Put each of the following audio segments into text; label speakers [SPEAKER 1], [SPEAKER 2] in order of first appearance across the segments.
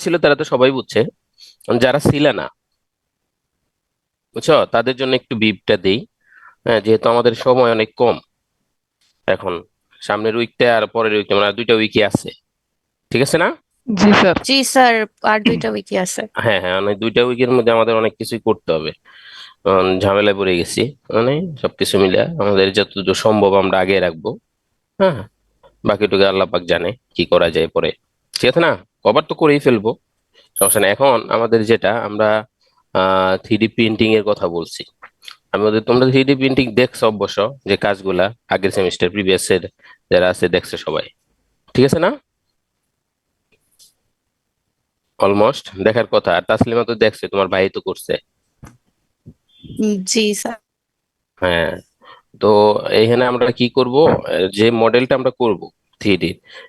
[SPEAKER 1] ছিল তারা তো সবাই বুঝছে, যারা ছিল না, বুঝছো, তাদের জন্য একটু বিপটা দেই। হ্যাঁ, যেহেতু আমাদের সময় অনেক কম এখন, সামনের উইকটা আর পরের উইকটা, মানে আর 2টা উইকই আছে, ঠিক আছে না?
[SPEAKER 2] জি স্যার।
[SPEAKER 3] জি স্যার, আর 2টা উইকি আছে।
[SPEAKER 1] হ্যাঁ হ্যাঁ, মানে 2টা উইকের মধ্যে আমাদের অনেক কিছুই করতে হবে। ঝামেলায় পড়ে গেছি, মানে সবকিছু মিলে আমাদের যতদূর সম্ভব আমরা আগে রাখবো। হ্যাঁ, বাকিটুকু আল্লাহ পাক জানে কি করা যায় পরে, ঠিক আছে না? কভার তো করেই ফেলবো, সমস্যা নেই। এখন আমাদের যেটা আমরা 3D প্রিন্টিং এর কথা বলছি, তোমরা 3D প্রিন্টিং দেখছো অবশ্য, যে কাজগুলা আগের সেমিস্টার প্রিভিয়াস এর যারা আছে দেখছো সবাই, ঠিক আছে না? অলমোস্ট দেখার কথা। আর তাসলিমা তো দেখছে, তোমার ভাই তো করছে।
[SPEAKER 3] জি স্যার।
[SPEAKER 1] হ্যাঁ, তো এইখানে আমরা কি করব, যে মডেলটা আমরা করব 3D,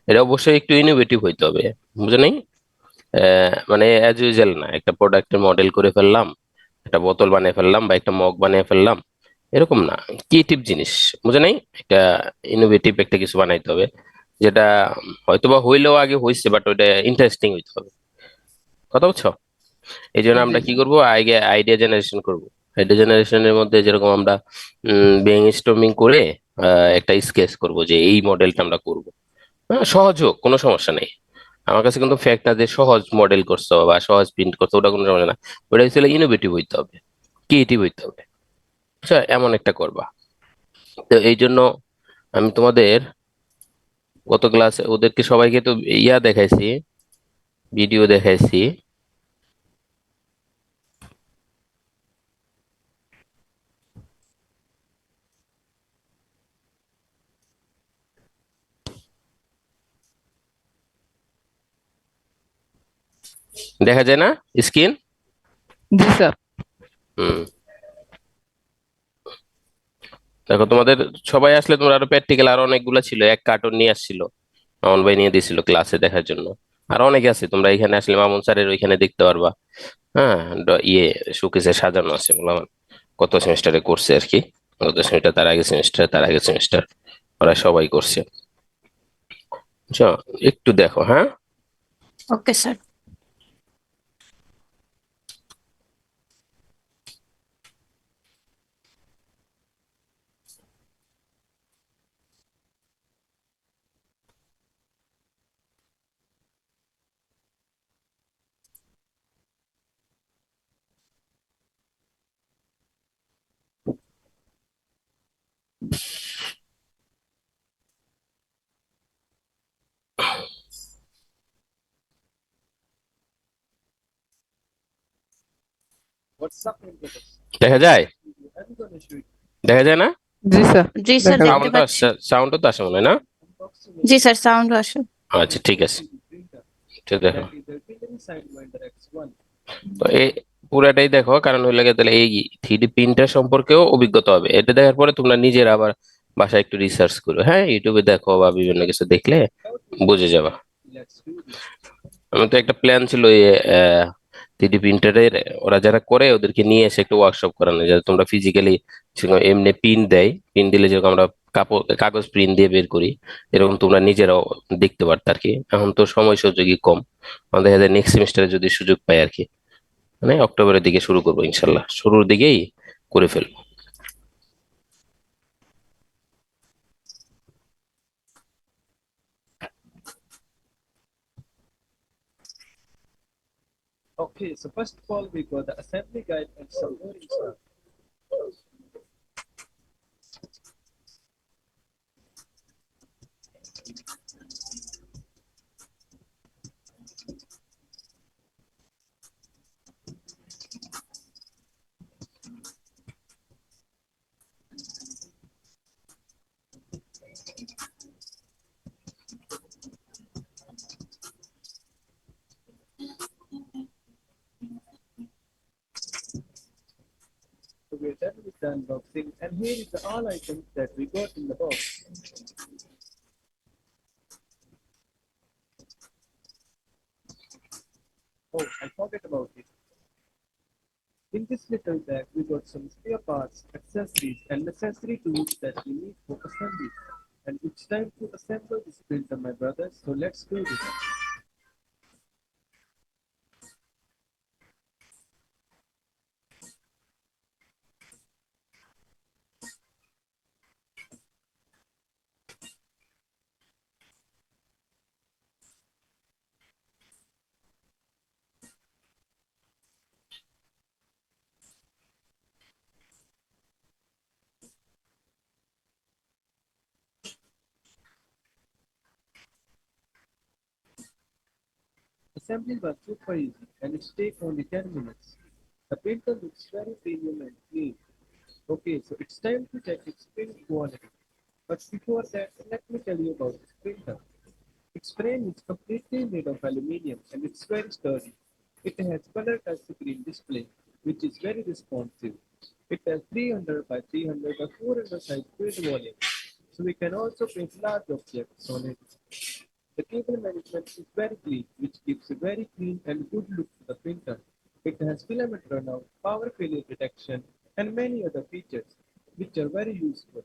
[SPEAKER 1] এটা অবশ্যই একটু ইনোভেটিভ হইতে হবে, বুঝে নেই? মানে অ্যাজ ইউজুয়াল না, একটা প্রোডাক্টের মডেল করে ফেললাম, একটা বোতল বানিয়ে ফেললাম বা একটা মগ বানিয়ে ফেললাম, এরকম না। ক্রিয়েটিভ জিনিস, বুঝে নেই? একটা ইনোভেটিভ একটা কিছু বানাইতে হবে, যেটা হয়তোবা হইলেও আগে হয়েছে, বাট ওইটা ইন্টারেস্টিং হইতে হবে, কথা বুঝছো? এই জন্য
[SPEAKER 2] জি
[SPEAKER 1] আমরা কি
[SPEAKER 2] স্যার।
[SPEAKER 1] করব, আগে আইডিয়া জেনারেশন করব। আইডিয়া জেনারেশনের মধ্যে যেরকম আমরা ব্রেন স্টর্মিং করে একটা স্কেচ করব যে এই মডেলটা আমরা করব। হ্যাঁ, সহজ হোক, কোনো সমস্যা নেই। আমার কাছে কিন্তু ফ্যাক্ট না যে সহজ মডেল করছো বা সহজ প্রিন্ট করছো, ওটা কোনো সমস্যা না। ওটা হচ্ছে ইনোভেটিভ হইতে হবে, ক্রিয়েটিভ হইতে হবে, আচ্ছা, এমন একটা করবা। তো এই জন্য আমি তোমাদের গত ক্লাসে ওদেরকে সবাইকে তো ইয়া দেখাইছি, ভিডিও দেখাইছি। দেখা যায় না স্ক্রিন?
[SPEAKER 2] জি স্যার।
[SPEAKER 1] হুম, দেখো তোমাদের সবাই আসলে তোমরা আরো প্র্যাকটিক্যাল আরো অনেকগুলো ছিল, এক কার্টুন নিয়ে আসছিল, মামুন ভাই নিয়ে দিছিল ক্লাসে দেখার জন্য। আর অনেকে আছে, তোমরা এখানে আসলে মামুন স্যারের ওইখানে দেখতে পারবা। হ্যাঁ, ইয়ে শোকেসে সাজানো আছে, বললাম কত সেমিস্টারে করছে আর কি, গত সেমিস্টার, তার আগে সেমিস্টার, তার আগে সেমিস্টার, ওরা সবাই করছে, বুঝছো? একটু দেখো, হ্যাঁ।
[SPEAKER 3] Okay sir.
[SPEAKER 1] দেখা যায়? দেখা যায় না?
[SPEAKER 2] জি স্যার।
[SPEAKER 3] জি স্যার,
[SPEAKER 2] দেখা
[SPEAKER 3] দেখতে
[SPEAKER 2] যাচ্ছে।
[SPEAKER 1] সাউন্ডটা
[SPEAKER 3] পাচ্ছি।
[SPEAKER 1] সাউন্ডও তো আসে মনে হয় না?
[SPEAKER 3] জি স্যার, সাউন্ড আসে।
[SPEAKER 1] আচ্ছা ঠিক আছে, তো দেখো, তো এই পুরাটাই দেখো, কারণ হইলে গিয়ে তাহলে এই 3D প্রিন্টার সম্পর্কেও অভিজ্ঞতা হবে। এটা দেখার পরে তোমরা নিজের আবার বাসায় একটু রিসার্চ করো, হ্যাঁ, ইউটিউবে দেখো বা বিভিন্ন কিছু দেখলে বুঝে যাবা। আমি তো একটা প্ল্যান ছিল, 3D প্রিন্টারের ওরা যারা করে ওদেরকে নিয়ে এসে একটা ওয়ার্কশপ করানো, যাতে তোমরা ফিজিক্যালি এমনি প্রিন্ট দেয়, প্রিন্ট দিলে যেরকম আমরা কাগজ প্রিন্ট দিয়ে বের করি, এরকম তোমরা নিজেরাও দেখতে পারতে আর কি। এখন তো সময় সুযোগই কম, আমাদের দেখা যায় নেক্সট সেমিস্টারে যদি সুযোগ পাই আর কি, মানে অক্টোবরের দিকে শুরু করবো ইনশাল্লাহ, শুরুর দিকেই করে ফেলবো।
[SPEAKER 4] assembly was super easy and it takes only 10 minutes. The printer looks very premium and clean. Okay, so it's time to check its print quality. But before that, let me tell you about this printer. Its frame is completely made of aluminium and it's very sturdy. It has color touchscreen display, which is very responsive. It has 300 by 300 by 400 size print volume, so we can also print large objects on it. The cable management is very clean, which gives a very clean and good look to the printer. It has filament runout, power failure detection, and many other features, which are very useful.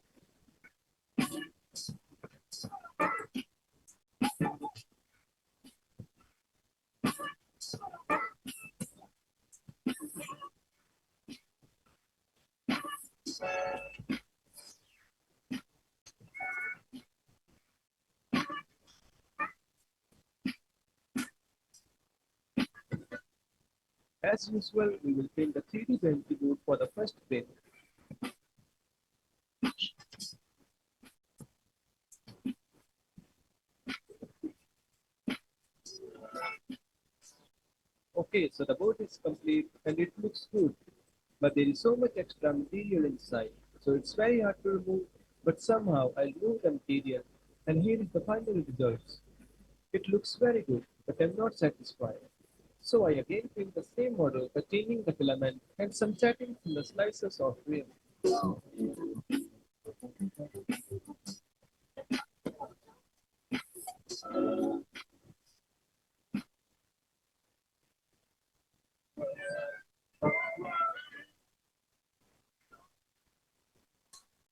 [SPEAKER 4] As usual, we will print the 3D Bentley board for the first print. Okay, so the board is complete and it looks good, but there is so much extra material inside, so it's very hard to remove, but somehow I'll remove the material, and here is the final result. It looks very good, but I'm not satisfied. So I again print the same model by changing the filament and some settings in the slicer software.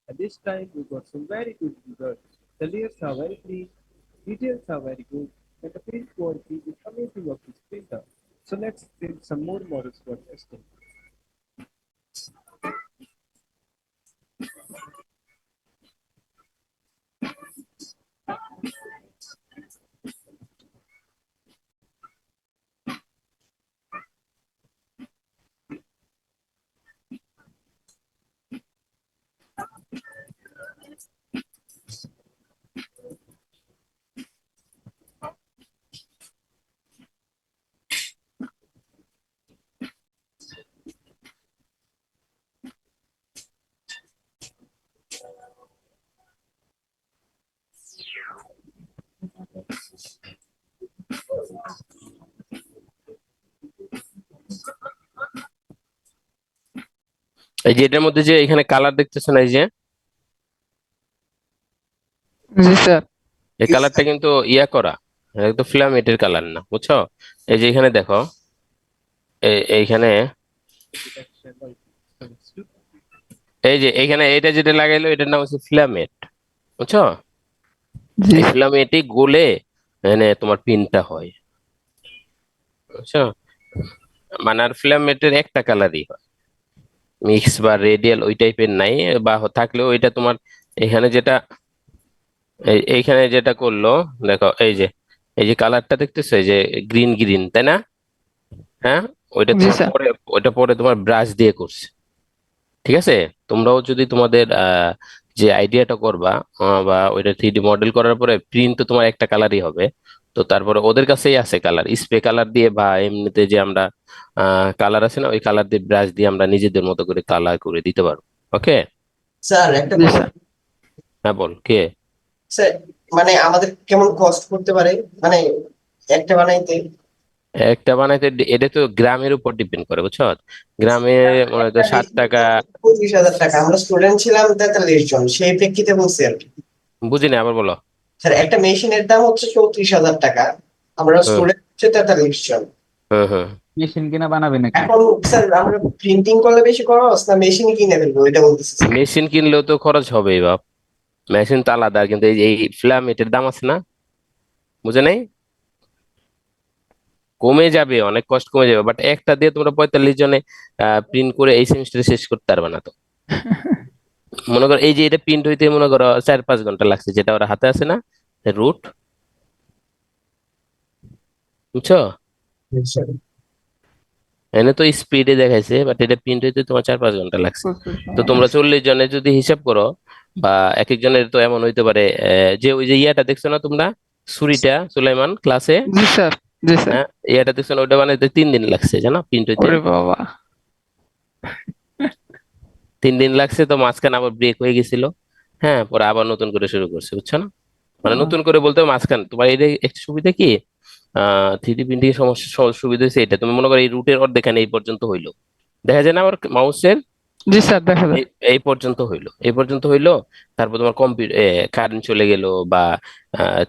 [SPEAKER 4] And this time we got some very good results. The layers are very clean, details are very good, and the print quality is amazing of this printer. So let's print some more models for testing.
[SPEAKER 1] এই যে এটার মধ্যে যে এখানে colour দেখতেছেন, এই যে
[SPEAKER 2] জি sir.
[SPEAKER 1] এই কালারটা কিন্তু ইয়া করা, এটা কিন্তু ফিলামেন্টের কালার না, বুঝছো? এই যে এখানে দেখো, এইখানে এই যে এইখানে এটা যেটা লাগাইলো এটার নাম হচ্ছে ফিলামেন্ট, বুঝছো?
[SPEAKER 2] জি
[SPEAKER 1] এই ফিলামেন্টই গলে মানে তোমার পিনটা হয়, বুঝছো? মানে আর ফিলামেন্টের একটা কালারই হয়, মিক্স বা রেডিয়াল ওই টাইপের নাই, বা থাকলেও এটা তোমার এখানে যেটা এইখানে যেটা করলো, দেখো এই যে কালারটা দেখতেছো, এই যে গ্রিন গ্রিন, তাই না? হ্যাঁ, ওইটা
[SPEAKER 2] জি
[SPEAKER 1] তোমার
[SPEAKER 2] স্যার।
[SPEAKER 1] পরে, ওইটা পরে তোমার ব্রাশ দিয়ে করছে, ঠিক আছে? তোমরাও যদি তোমাদের যে আইডিয়াটা করবা, বা ওইটা 3D মডেল করার পরে প্রিন্ট তো তোমার একটা কালারই হবে, তো তারপরে ওদের কাছেই আছে কালার, স্প্রে কালার দিয়ে বা এমনিতে যে আমরা কালার আছে না, ওই কালার দিয়ে ব্রাশ দিয়ে আমরা নিজেদের মতো করে কালার করে দিতে পারবো। ওকে,
[SPEAKER 5] স্যার একটা
[SPEAKER 2] জি
[SPEAKER 5] কথা,
[SPEAKER 2] স্যার।
[SPEAKER 1] হ্যাঁ বল কে।
[SPEAKER 5] স্যার মানে আমাদের কেমন কস্ট করতে পারে, মানে একটা বানাইতে?
[SPEAKER 1] একটা বানাইতে এটা তো গ্রামের উপর ডিপেন্ড করে, বুঝছো? গ্রামে মনে হয় তো
[SPEAKER 5] একটা
[SPEAKER 1] 60 টাকা।
[SPEAKER 5] 25,000 টাকা, আমরা স্টুডেন্ট ছিলাম 43 জন, সেই প্রেক্ষিতে বলছি আর কি।
[SPEAKER 1] বুঝিনি, আবার বলো।
[SPEAKER 5] স্যার একটা মেশিনের দাম হচ্ছে 34,000 টাকা, আমরা
[SPEAKER 1] হুম
[SPEAKER 5] স্টুডেন্ট হচ্ছে 43 জন।
[SPEAKER 1] হুম হুম।
[SPEAKER 6] মেশিন কিনা বানাবে নাকি?
[SPEAKER 5] এখন স্যার আমরা প্রিন্টিং করলে বেশি খরচ না মেশিন কিনে ফেলবো, এটা বলতেছি স্যার।
[SPEAKER 1] মেশিন কিনলেও তো খরচ হবেই বাপ, মেশিন তো আলাদা, কিন্তু এই ফিলামেন্টের দাম আছে না, বুঝে নাই? কমে যাবে, অনেক কষ্ট কমে যাবে, বাট একটা দিয়ে তোমরা 45 জনে প্রিন্ট করে এই সেমিস্টারে শেষ করতে পারবে না তো। মনে করো এই যে এটা প্রিন্ট হইতে মনে করো 4-5 ঘন্টা লাগছে, যেটা ওরা হাতে আছে না, রুট, বুঝছো?
[SPEAKER 5] স্যার,
[SPEAKER 1] এনে তো স্পিডে দেখাইছে, বাট এটা প্রিন্ট হইতে তোমার 4-5 ঘন্টা লাগছে। তো তোমরা 40 জনের যদি হিসাব করো, বা এক একজনের তো এমন হইতে পারে, যে ওই যে ইয়াটা দেখছো না তোমরা, ছুরিটা সুলাইমান ক্লাসে,
[SPEAKER 2] জি স্যার। জি স্যার।
[SPEAKER 1] হ্যাঁ, এটা দেখছেন, ওইটা বানাইতে 3 দিন লাগছে জানো, প্রিন্ট হইতে
[SPEAKER 2] ওরে বাবা।
[SPEAKER 1] 3 দিন লাগছে, তো মাঝখানে আবার ব্রেক হয়ে গেছিল। হ্যাঁ, পরে আবার নতুন করে শুরু করছে, বুঝছো না? মানে নতুন করে বলতে মাঝখানে তোমার এটা একটা সুবিধা কি, 3D প্রিন্টিং এর সমস্যা সুবিধা হচ্ছে এটা, তুমি মনে করো এই রুটের অর্ধেকখানে এই পর্যন্ত হইলো, দেখা যায় না আমার মাউসের
[SPEAKER 2] জি স্যার, দেখা যায়।
[SPEAKER 1] এই এই পর্যন্ত হইলো, এই পর্যন্ত হইলো। তারপর তোমার কম্পিউটার কারেন্ট চলে গেল, বা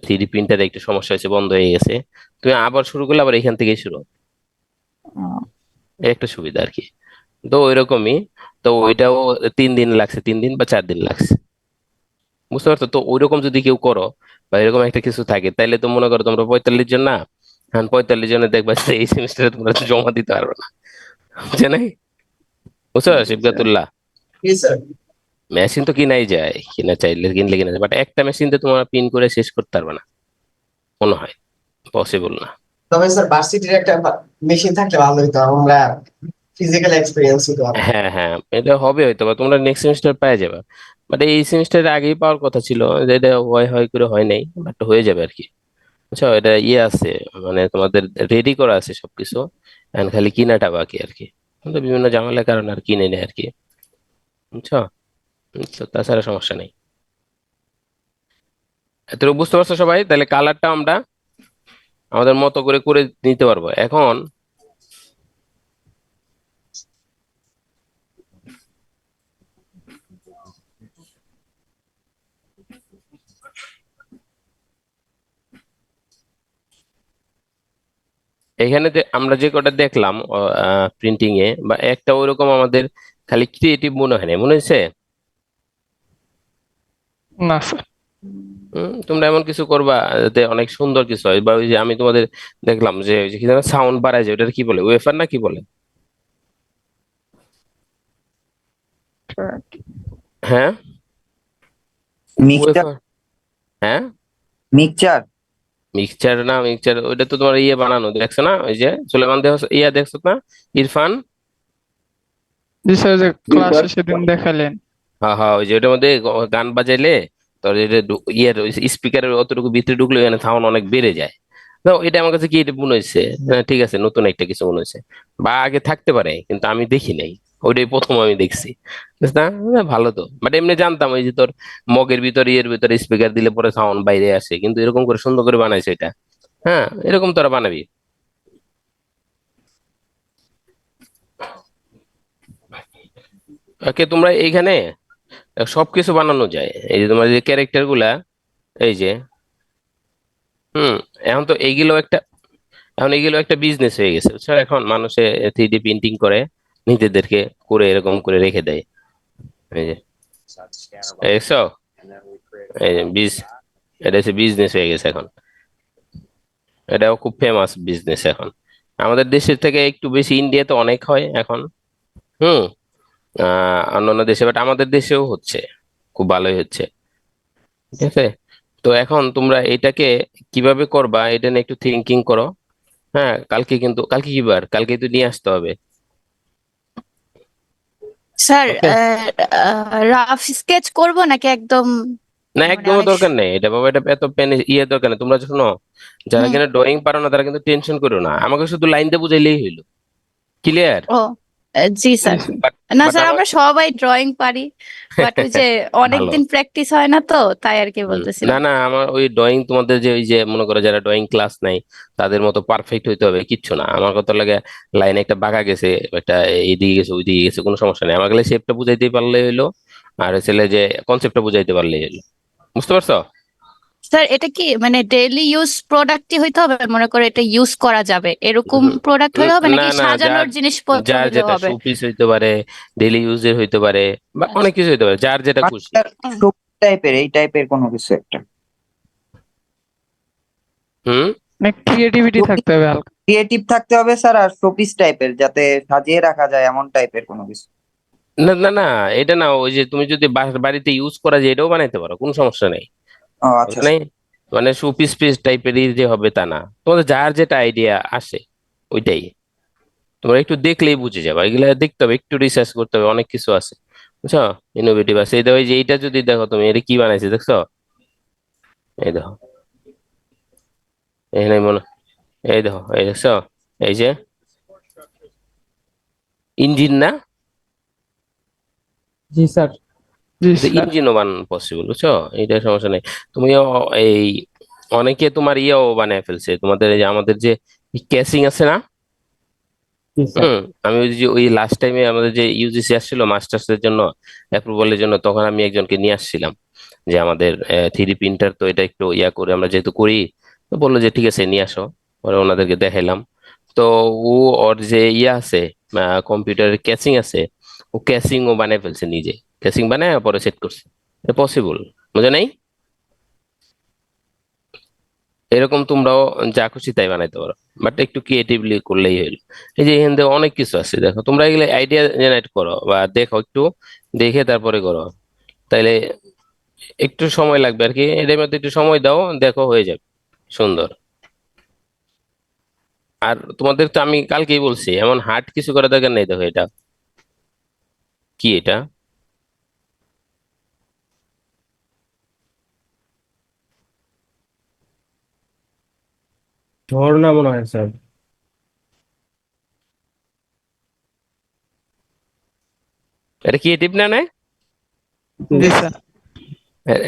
[SPEAKER 1] 3D প্রিন্টারে একটু সমস্যা হয়েছে, বন্ধ হয়ে গেছে, তুমি আবার শুরু করলে আবার এখান থেকেই শুরু, এই একটা সুবিধা আর কি। তো ওইরকমই, তো ওইটাও 3 দিন লাগছে, 3 দিন বা 4 দিন লাগছে, বুঝতে পারছো? তো ওইরকম যদি কেউ করো বা এরকম একটা কিছু থাকে, তাইলে তো মনে করো তোমরা 45 জন না, হ্যাঁ 45 জনে দেখবা যে এই সেমিস্টারে তোমরা জমা দিতে পারবে না, বুঝছে নাই? বুঝছো
[SPEAKER 2] জি স্যার।
[SPEAKER 1] শিবগাতুল্লাহ?
[SPEAKER 5] জি স্যার।
[SPEAKER 1] মেশিন তো কিনাই যায়, কিনা চাইলে কিনলে কিনা যায়, বাট একটা মেশিন দিয়ে তোমরা পিন করে শেষ করতে পারবে না, মনে হয় পসিবল না।
[SPEAKER 5] তবে স্যার ভার্সিটির একটা মেশিন থাকলে ভালো হতো, আমরা ফিজিক্যাল এক্সপিরিয়েন্স হতো আরো।
[SPEAKER 1] হ্যাঁ হ্যাঁ, এটা হবে হয়তো, বা তোমরা নেক্সট সেমিস্টার পেয়ে যাবে, বাট এই সেমিস্টারের আগেই পাওয়ার কথা ছিল, এটা হয় হয় করে হয় নাই, বাট হয়ে যাবে আর কি। বুঝছো, এটা ইয়ে আছে, মানে তোমাদের রেডি করা আছে সবকিছু, এখন খালি কিনাটা বাকি আর কি, কিন্তু বিভিন্ন ঝামেলার কারণে আর কিনে নেই আর কি, বুঝছো? তো তাছাড়া সমস্যা নেই। এতটুকু বুঝতে পারছো সবাই? তাহলে কালারটা আমরা আমাদের মতো করে করে নিতে পারবো এখন। এখানে যে আমরা যে কটা দেখলাম প্রিন্টিং এ, বা একটা ওইরকম আমাদের খালি ক্রিয়েটিভ মনে হয় না, মনে হয়েছে?
[SPEAKER 2] না স্যার।
[SPEAKER 1] তোমরা এমন কিছু করবা যাতে অনেক সুন্দর কিছু হয়, বা ওই যে আমি তোমাদের দেখলাম যে ওই যে কি সাউন্ড বাড়ায়, যে ওটা কি বলে, ওয়েফার না কি বলে? হ্যাঁ,
[SPEAKER 6] মিক্সচার।
[SPEAKER 1] ওয়েফার। হ্যাঁ,
[SPEAKER 6] মিক্সচার।
[SPEAKER 1] মিক্সচার না, মিক্সচার ওইটা তো তোমার ইয়ে বানানো দেখছো না, ওই যে সুলেমান দেহ ইয়া দেখছো না, ইরফান?
[SPEAKER 2] জি স্যার, যে ক্লাসে সেদিন দেখালেন।
[SPEAKER 1] হ্যাঁ হ্যাঁ, ওই যে ওটার মধ্যে গান বাজাইলে তোর এটা ইয়ের স্পিকারের অতটুকু ভিতরে ঢুকলে এখানে সাউন্ড অনেক বেড়ে যায়। তো এটা আমার কাছে কি এটা মনে হয়েছে, হ্যাঁ, ঠিক আছে, নতুন একটা কিছু মনে হয়েছে, বা আগে থাকতে পারে কিন্তু আমি দেখি নাই, ওইটাই প্রথম আমি দেখছি, বুঝছ না? ভালো তো, বাট এমনি জানতাম ওই যে তোর মগের ভিতর ইয়ের ভিতরে স্পিকার দিলে পরে সাউন্ড বাইরে আসে, কিন্তু এরকম করে সুন্দর করে বানাইছে এটা। হ্যাঁ, এরকম তোরা বানাবি। ওকে, তোমরা এইখানে সবকিছু বানানো যায়, এই যে তোমার যে ক্যারেক্টার গুলা, এই যে, হুম, এখন তো এইগুলো একটা, এখন এগুলো একটা বিজনেস হয়ে গেছে, বুঝছো? এখন মানুষে 3D প্রিন্টিং করে নিজেদেরকে করে এরকম করে রেখে দেয়, এই যে দেখছো, এই যে এটা হচ্ছে বিজনেস হয়ে গেছে এখন, এটাও খুব ফেমাস বিজনেস এখন, আমাদের দেশের থেকে একটু বেশি ইন্ডিয়াতে অনেক হয় এখন। হুম, অন্যান্য দেশে, বাট আমাদের দেশেও হচ্ছে, খুব ভালোই হচ্ছে, ঠিক আছে? তো এখন তোমরা এটাকে কিভাবে করবা এটা নিয়ে একটু থিঙ্কিং করো। হ্যাঁ, কালকে কিন্তু, কালকে কি বার, কালকে তো নিয়ে আসতে হবে।
[SPEAKER 3] স্যার,
[SPEAKER 1] ওকে,
[SPEAKER 3] রাফ স্কেচ করব নাকি একদম
[SPEAKER 1] না
[SPEAKER 3] মানে
[SPEAKER 1] একদমই
[SPEAKER 3] অনেক
[SPEAKER 1] দরকার নেই এটা বাবা, এটা এত পেন ইয়ে দরকার নেই, তোমরা শোনো, যারা
[SPEAKER 3] হুম।
[SPEAKER 1] কিনা ড্রয়িং পারো না তারা কিন্তু টেনশন করো না, আমাকে শুধু লাইন দিয়ে বুঝাইলেই হইলো, ক্লিয়ার?
[SPEAKER 3] ও, জি
[SPEAKER 2] জি
[SPEAKER 3] স্যার।
[SPEAKER 2] স্যার।
[SPEAKER 1] বাট
[SPEAKER 3] না
[SPEAKER 1] বাট
[SPEAKER 3] স্যার,
[SPEAKER 1] আমার
[SPEAKER 3] আমরা সবাই ড্রয়িং পারি, বাট ওই যে
[SPEAKER 1] ভালো।
[SPEAKER 3] অনেকদিন প্র্যাকটিস হয় না, তো তাই আর কি
[SPEAKER 1] না
[SPEAKER 3] বলতেছিলাম।
[SPEAKER 1] না, আমার ওই ড্রয়িং তোমাদের যে ওই যে মনে করো যারা ড্রয়িং ক্লাস নাই তাদের মতো পারফেক্ট হইতে হবে কিচ্ছু না, আমার কথা লাগে লাইনে একটা বাঁকা গেছে, একটা এইদিকে গেছে ওইদিকে গেছে, কোনো সমস্যা নেই, আমার গেলে শেপটা বুঝাইতে পারলেই হইলো, আর ছেলে যে কনসেপ্টটা বুঝাইতে পারলেই হইলো, বুঝতে পারছো?
[SPEAKER 3] স্যার, এটা কি মানে ডেইলি ইউজ প্রোডাক্টই হইতে হবে, মনে করে এটা ইউজ করা যাবে এরকম
[SPEAKER 1] হুম,
[SPEAKER 3] প্রোডাক্ট হলে হবে,
[SPEAKER 1] না
[SPEAKER 3] নাকি
[SPEAKER 1] না, যার
[SPEAKER 3] সাজানোর জিনিসপত্র
[SPEAKER 1] যার
[SPEAKER 3] হইলেও
[SPEAKER 1] যেটা
[SPEAKER 3] হবে?
[SPEAKER 1] শোপিস হইতে পারে, ডেইলি ইউজের হইতে পারে, বা অনেক কিছু হইতে পারে, যার যেটা খুশি।
[SPEAKER 3] হুম।
[SPEAKER 6] টাইপের, এই টাইপের কোনো কিছু একটা।
[SPEAKER 1] হুম,
[SPEAKER 2] মানে ক্রিয়েটিভিটি থাকতে হবে হালকা।
[SPEAKER 6] ক্রিয়েটিভ থাকতে হবে স্যার, আর শোপিস টাইপের, যাতে সাজিয়ে রাখা যায় এমন টাইপের কোনো কিছু।
[SPEAKER 1] না না না, এটা না, ওই যে তুমি যদি বাড়িতে ইউজ করা যায় এটাও বানাইতে পারো, কোনো সমস্যা নেই,
[SPEAKER 6] ও আচ্ছা
[SPEAKER 1] বুঝো নাই?
[SPEAKER 6] স্যার।
[SPEAKER 1] মানে শোপিস পিস টাইপের যে হবে তা না, তোমাদের যার যেটা আইডিয়া আসে ওইটাই, তোমরা একটু দেখলেই বুঝে যাবে, এগুলা দেখতে হবে, একটু রিসার্চ করতে হবে, অনেক কিছু আছে, বুঝছো? ইনোভেটিভ আছে, এই দেখো, এই যে এইটা যদি দেখো তুমি, এটা কি বানাইছে দেখছো? এই দেখো, এখানে মনে এই দেখো, এই দেখছো, এই যে ইঞ্জিন না,
[SPEAKER 4] জি স্যার।
[SPEAKER 2] জি
[SPEAKER 1] কিন্তু
[SPEAKER 2] স্যার।
[SPEAKER 1] ইঞ্জিনও বানানো পসিবল, বুঝছো? এইটা সমস্যা নেই। তুমিও এই অনেকে তোমার ইয়েও বানিয়ে ফেলছে, তোমাদের এই যে আমাদের যে ক্যাসিং আছে না।
[SPEAKER 4] জি স্যার।
[SPEAKER 1] হুম। আমি ওই লাস্ট টাইমে আমাদের যে ইউজিসি আসছিল মাস্টার্স এর জন্য অ্যাপ্রুভালের জন্য, তখন আমি একজনকে নিয়ে আসছিলাম যে আমাদের 3D প্রিন্টার তো এটা একটু ইয়া করে আমরা যেহেতু করি, তো বললো যে ঠিক আছে নিয়ে আসো। পরে ওনাদেরকে দেখাইলাম। তো ও ওর যে ইয়া আছে, কম্পিউটারের ক্যাসিং আছে, ও ক্যাসিং ও বানিয়ে ফেলছে নিজে। ক্যাসিং বানায় পরে সেট করছে। এটা পসিবল, বুঝে নাই? এরকম তোমরাও যা খুশি তাই বানাইতে পারো, বাট একটু ক্রিয়েটিভলি করলেই হইলো। এই যে এখান থেকে অনেক কিছু আছে, দেখো তোমরা এগুলো আইডিয়া জেনারেট করো বা দেখো একটু, দেখে তারপরে করো। তাইলে একটু সময় লাগবে আর কি, এটার মধ্যে একটু সময় দাও, দেখো হয়ে যাবে সুন্দর। আর তোমাদের তো আমি কালকেই বলছি, এমন হার্ড কিছু করার দরকার নেই। দেখো এটা কি, এটা
[SPEAKER 4] ঝর্ণা মনে হয় স্যার।
[SPEAKER 1] এটা ক্রিয়েটিভ না নয়?
[SPEAKER 2] জি স্যার।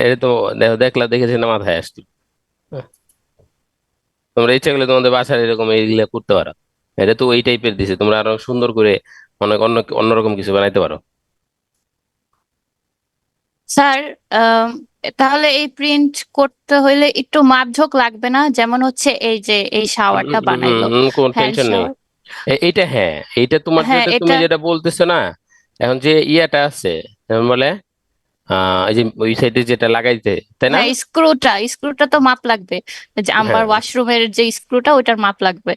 [SPEAKER 1] এটা তো দেখো, দেখলা দেখেছি না, মাথায় আসলো। তোমরা ইচ্ছা করলে তোমাদের বাসায় এরকম এইগুলা করতে পারো। এটা তো ওই টাইপের দিছে, তোমরা আরো সুন্দর করে অনেক অন্যরকম কিছু বানাইতে পারো।
[SPEAKER 3] স্যার, আম, তাহলে এই প্রিন্ট করতে হইলে একটু মাপঝোঁক লাগবে না? যেমন হচ্ছে এই যে এই শাওয়ারটা বানাইলো,
[SPEAKER 1] কোন
[SPEAKER 3] হ্যান্ড
[SPEAKER 1] টেনশন নেই।
[SPEAKER 3] শাওয়ার।
[SPEAKER 1] এইটা হ্যাঁ, এইটা তোমার
[SPEAKER 3] হ্যাঁ,
[SPEAKER 1] যেটা তুমি
[SPEAKER 3] এটা।
[SPEAKER 1] যেটা বলতেছো না, এখন যে ইয়াটা আছে, যেমন বলে এই যে ওই সাইডে যেটা লাগাইতে, তাই না?
[SPEAKER 3] হ্যাঁ, স্ক্রুটা তো মাপ লাগবে। যে আমার
[SPEAKER 1] হ্যাঁ,
[SPEAKER 3] ওয়াশরুমের যে স্ক্রুটা, ওইটার মাপ লাগবে।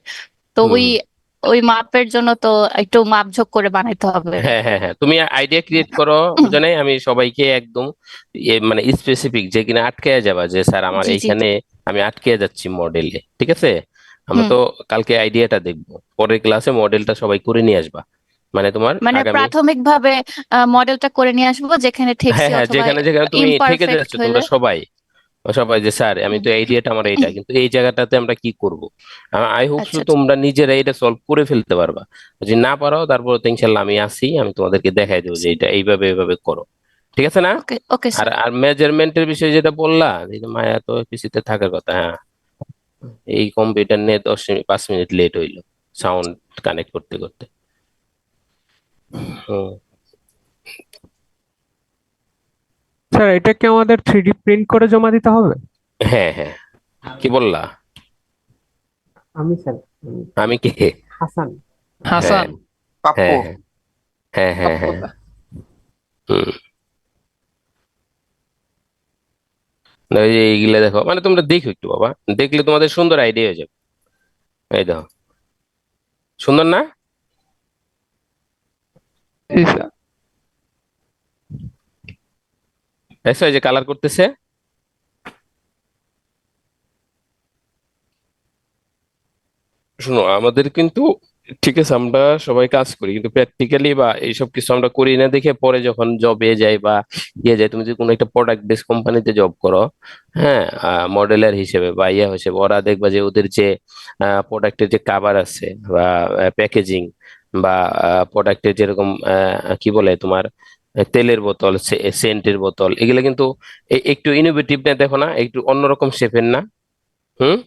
[SPEAKER 3] তো ওই
[SPEAKER 1] হুম,
[SPEAKER 3] ওই মাপের জন্য তো একটু মাপঝোঁক করে বানাইতে হবে।
[SPEAKER 1] হ্যাঁ, হ্যাঁ, হ্যাঁ, তুমি আইডিয়া ক্রিয়েট করো। বুঝো নাই, আমি সবাইকে একদম মানে স্পেসিফিক যে কিনা আটকে যাবা, যে স্যার আমার
[SPEAKER 3] জি, জি।
[SPEAKER 1] এইখানে আমি আটকে যাচ্ছি মডেলে, ঠিক আছে? আমরা
[SPEAKER 3] হুম।
[SPEAKER 1] তো কালকে আইডিয়াটা দেখবো, পরের ক্লাসে মডেলটা সবাই করে নিয়ে আসবা। মানে তোমার
[SPEAKER 3] মানে
[SPEAKER 1] আগামী,
[SPEAKER 3] প্রাথমিকভাবে মডেলটা করে নিয়ে আসবো, যেখানে
[SPEAKER 1] হ্যাঁ,
[SPEAKER 3] ঠেকছি
[SPEAKER 1] হ্যাঁ,
[SPEAKER 3] অথবা
[SPEAKER 1] যেখানে যেখানে তুমি ঠেকে
[SPEAKER 3] ইমপারফেক্ট
[SPEAKER 1] যাচ্ছ
[SPEAKER 3] হইলে।
[SPEAKER 1] তোমরা সবাই, সবাই যে স্যার আমি
[SPEAKER 3] হুম।
[SPEAKER 1] তো আইডিয়াটা আমার এইটা, কিন্তু এই জায়গাটাতে আমরা কি করব। আই হোপ
[SPEAKER 3] আচ্ছা, আচ্ছা।
[SPEAKER 1] তোমরা নিজেরা এটা সলভ করে ফেলতে পারবা। যদি না পারো তারপর তো ইনশাল্লাহ আমি আসি, আমি তোমাদেরকে দেখাই দেবো যে এটা এইভাবে এইভাবে করো। ঠিক আছে না?
[SPEAKER 3] ওকে, ওকে
[SPEAKER 1] আর
[SPEAKER 3] স্যার।
[SPEAKER 1] আর মেজারমেন্টের বিষয়ে যেটা বললা, এই যে মায়া তো পিসিতে থাকার কথা, হ্যাঁ, এই কম্পিউটার নিয়ে 10 মিনিট 5 মিনিট লেট হইলো সাউন্ড কানেক্ট করতে করতে। হুম।
[SPEAKER 4] স্যার এটা কি আমাদের 3D প্রিন্ট করে জমা দিতে হবে?
[SPEAKER 1] হ্যাঁ, হ্যাঁ, কি বললা?
[SPEAKER 4] আমি স্যার,
[SPEAKER 1] আমি কে?
[SPEAKER 4] হাসান।
[SPEAKER 1] হ্যাঁ,
[SPEAKER 2] হাসান।
[SPEAKER 6] পাপ্পু।
[SPEAKER 1] হ্যাঁ, হ্যাঁ, হ্যাঁ, হ্যাঁ,
[SPEAKER 6] পাপ্পু
[SPEAKER 1] হ্যাঁ,
[SPEAKER 6] দা।
[SPEAKER 1] হুম। না, এই যে এইগুলা দেখো, মানে তোমরা দেখো একটু বাবা, দেখলে তোমাদের সুন্দর আইডিয়া হয়ে যাবে। এই দেখো, সুন্দর না?
[SPEAKER 2] জি স্যার।
[SPEAKER 1] দেখছো এই যে কালার করতেছে। শোনো, আমাদের কিন্তু ঠিক আছে, আমরা সবাই কাজ করি, কিন্তু প্র্যাকটিক্যালি বা এইসব কিছু আমরা করি না, দেখে পরে যখন জবে যাই বা ইয়ে যাই, তুমি যদি কোনো একটা প্রোডাক্ট বেস কোম্পানিতে জব করো, হ্যাঁ, মডেলার হিসেবে বা ইয়ে হিসেবে, ওরা দেখবা যে ওদের যে প্রোডাক্টের যে কাভার আছে বা প্যাকেজিং বা প্রোডাক্টের যেরকম কি বলে তোমার তেলের বোতল, সেন্টের বোতল, এগুলো কিন্তু একটু ইনোভেটিভ না, দেখো না, একটু অন্যরকম শেপের না? হুম।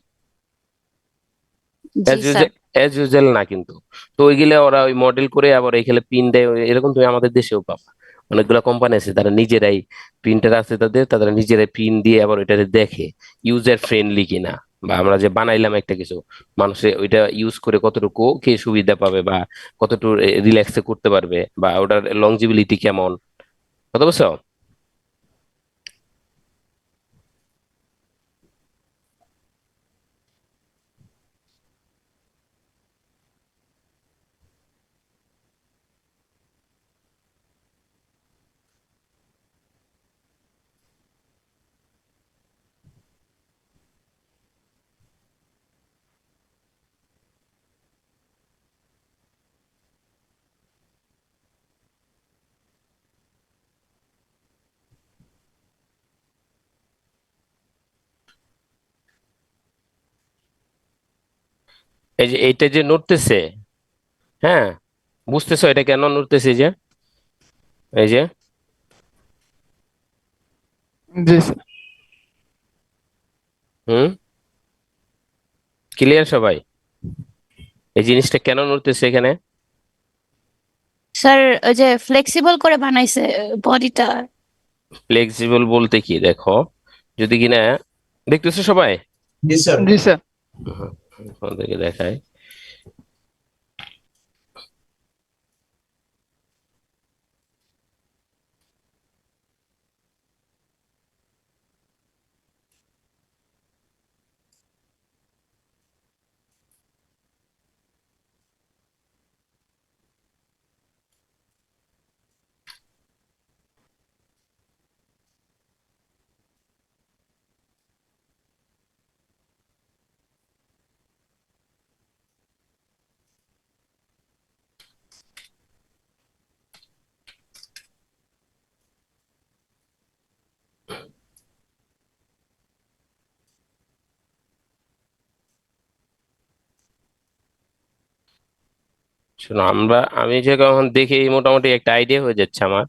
[SPEAKER 3] জি
[SPEAKER 1] as
[SPEAKER 3] sir.
[SPEAKER 1] Usual, as usual না কিন্তু। তো ওইগুলা ওরা ওই মডেল করে আবার এইখানে পিন দেয়, এরকম তুমি আমাদের দেশেও পাবা। অনেকগুলা কোম্পানি আছে, তারা নিজেরাই প্রিন্টার আছে তাদের, তারা নিজেরাই পিন দিয়ে আবার ওইটারে দেখে ইউজার ফ্রেন্ডলি কিনা, বা আমরা যে বানাইলাম একটা কিছু, মানুষে ওইটা ইউজ করে কতটুকু কে সুবিধা পাবে বা কতটুকু রিল্যাক্সে করতে পারবে, বা ওটার লংজিবিলিটি কেমন, কথা বুঝছো? এই যে এইটা যে নড়তেছে, হ্যাঁ, বুঝতেছো এটা কেন নড়তেছে? এই যে, এই যে,
[SPEAKER 2] জি স্যার।
[SPEAKER 1] হুম, ক্লিয়ার সবাই? এই জিনিসটা কেন নড়তেছে এখানে?
[SPEAKER 3] স্যার ওই যে ফ্লেক্সিবল করে বানাইছে বডিটা।
[SPEAKER 1] ফ্লেক্সিবল বলতে কি দেখো, যদি কিনা, দেখতেছো সবাই?
[SPEAKER 5] জি স্যার।
[SPEAKER 2] জি স্যার।
[SPEAKER 1] হুম, তোমাদেরকে দেখাই। শোনো, আমি যে এখন দেখি মোটামুটি একটা আইডিয়া হয়ে যাচ্ছে আমার।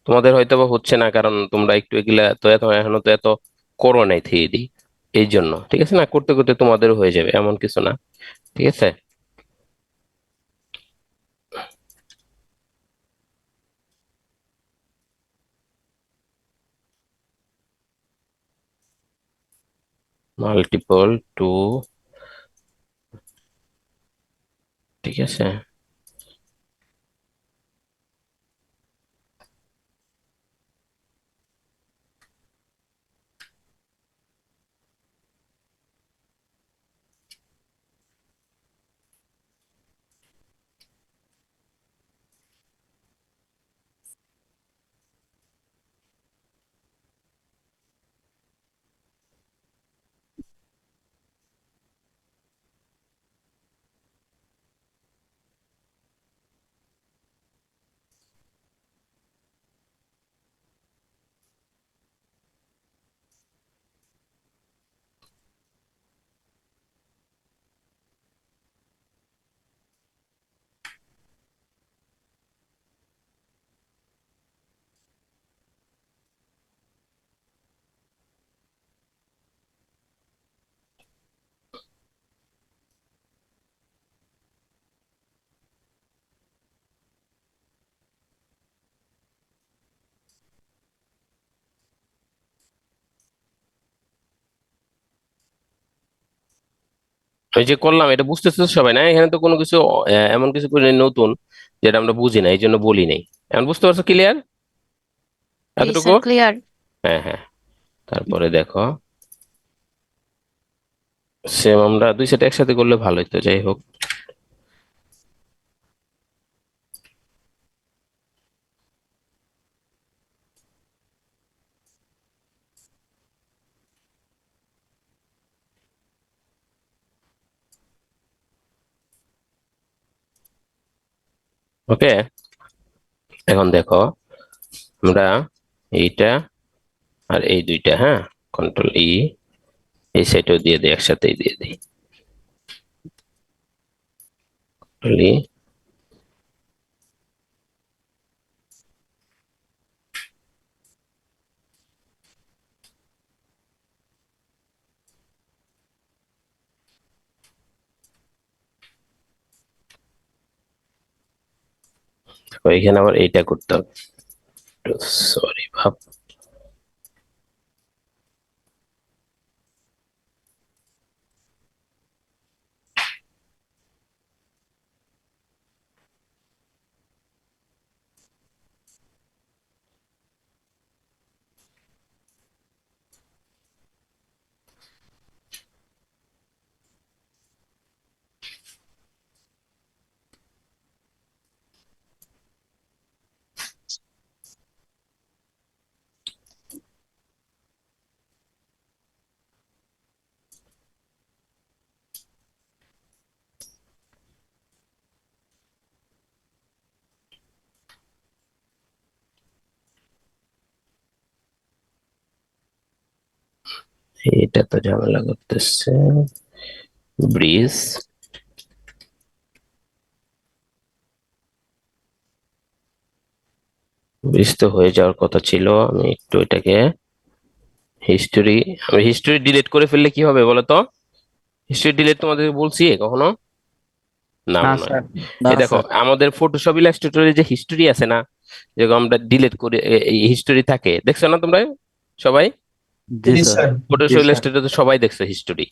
[SPEAKER 1] তোমাদের হয়তো বা হচ্ছে না, কারণ তোমরা একটু এগুলা তো এত এখনো তো এত করো নাই 3D। এই জন্য ঠিক আছে, না করতে করতে তোমাদেরও হয়ে যাবে, এমন কিছু না। ঠিক আছে। মাল্টিপল টু, ঠিক আছে। ওই যে করলাম, এটা বুঝতেছে তো সবাই? না এখানে তো কোনো কিছু এমন কিছু করে নতুন যেটা আমরা বুঝি না, এই জন্য বলি নাই। এখন বুঝতে পারছো? ক্লিয়ার
[SPEAKER 3] জি
[SPEAKER 1] এতটুকু?
[SPEAKER 3] Sir, clear.
[SPEAKER 1] হ্যাঁ, হ্যাঁ। তারপরে দেখো, সেম আমরা দুই সেট একসাথে করলে ভালো হতো, যাই হোক। ওকে, এখন দেখো, আমরা এইটা আর এই দুইটা, হ্যাঁ, কন্ট্রোল এই সাইডেও দিয়ে দিই, একসাথেই দিয়ে দিই। কন্ট্রোল এখানে আবার এইটা করতে হবে। সরি ভাব। এটা তো ঝামেলা করতেছে। ব্রিজ, ব্রিজ তো হয়ে যাওয়ার কথা ছিল। আমি একটু এটাকে হিস্টোরি, আমি হিস্টোরি ডিলিট করে ফেললে কি হবে বলো তো? হিস্টোরি ডিলিট তোমাদের বলছি কখনো? না
[SPEAKER 2] না
[SPEAKER 1] মনে হয়।
[SPEAKER 2] স্যার।
[SPEAKER 6] না
[SPEAKER 1] এই দেখো
[SPEAKER 6] স্যার।
[SPEAKER 1] আমাদের ফটোশপ ইলাস্ট্রেটরে যে হিস্টোরি আছে না, যেরকম আমরা ডিলিট করে এই হিস্টোরি থাকে, দেখছো না তোমরা সবাই?
[SPEAKER 6] জি
[SPEAKER 5] জি
[SPEAKER 6] স্যার।
[SPEAKER 5] স্যার।
[SPEAKER 6] জি
[SPEAKER 1] ফটোশপ
[SPEAKER 6] স্যার।
[SPEAKER 1] ইলাস্ট্রেটরে তো সবাই দেখছো হিস্টোরি।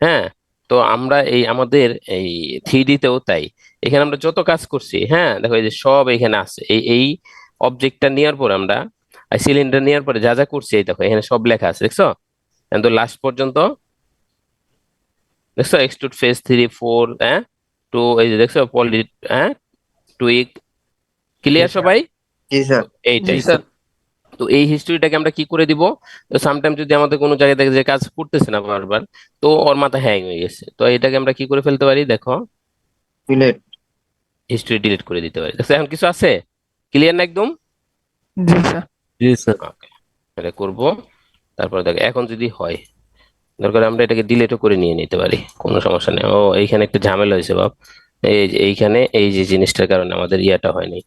[SPEAKER 1] হ্যাঁ, তো আমরা এই আমাদের এই থ্রি তেও তাই। এখানে আমরা যত কাজ করছি, হ্যাঁ দেখো এই যে সব এখানে আছে, এই এই অবজেক্টটা নেওয়ার পর আমরা সিলিন্ডার নেওয়ার পরে যা যা করছি, এই দেখো এখানে সব লেখা আছে, দেখছো? কিন্তু লাস্ট পর্যন্ত দেখছো, এক্সট্রুড ফেস 3 4, হ্যাঁ, টু, এই যে দেখছো পলি, হ্যাঁ, টুইক,
[SPEAKER 6] জি
[SPEAKER 1] ক্লিয়ার
[SPEAKER 6] স্যার।
[SPEAKER 1] সবাই?
[SPEAKER 6] জি স্যার।
[SPEAKER 2] জি
[SPEAKER 1] এইটাই।
[SPEAKER 2] স্যার।
[SPEAKER 1] তো এই হিস্ট্রিটাকে আমরা কি করে দিব? তো সামটাইম যদি আমাদের কোনো জায়গায় দেখে যে কাজ করতেছে না বারবার, তো ওর মাথা হ্যাং হয়ে গেছে, তো এটাকে আমরা কি করে ফেলতে পারি দেখো,
[SPEAKER 6] ডিলেট।
[SPEAKER 1] হিস্ট্রি ডিলিট করে দিতে পারি। দেখো এখন কিছু আছে, ক্লিয়ার না একদম?
[SPEAKER 2] জি স্যার।
[SPEAKER 6] জি স্যার।
[SPEAKER 1] ওকে, এটা করব। তারপর দেখো এখন যদি হয়, দরকার আমরা এটাকে ডিলিটও করে নিয়ে নিতে পারি, কোনো সমস্যা নেই। ও এইখানে একটা ঝামেলা হয়েছে বাপ, এই যে এইখানে এই যে জিনিসটার কারণে আমাদের ইয়াটা হয়নি,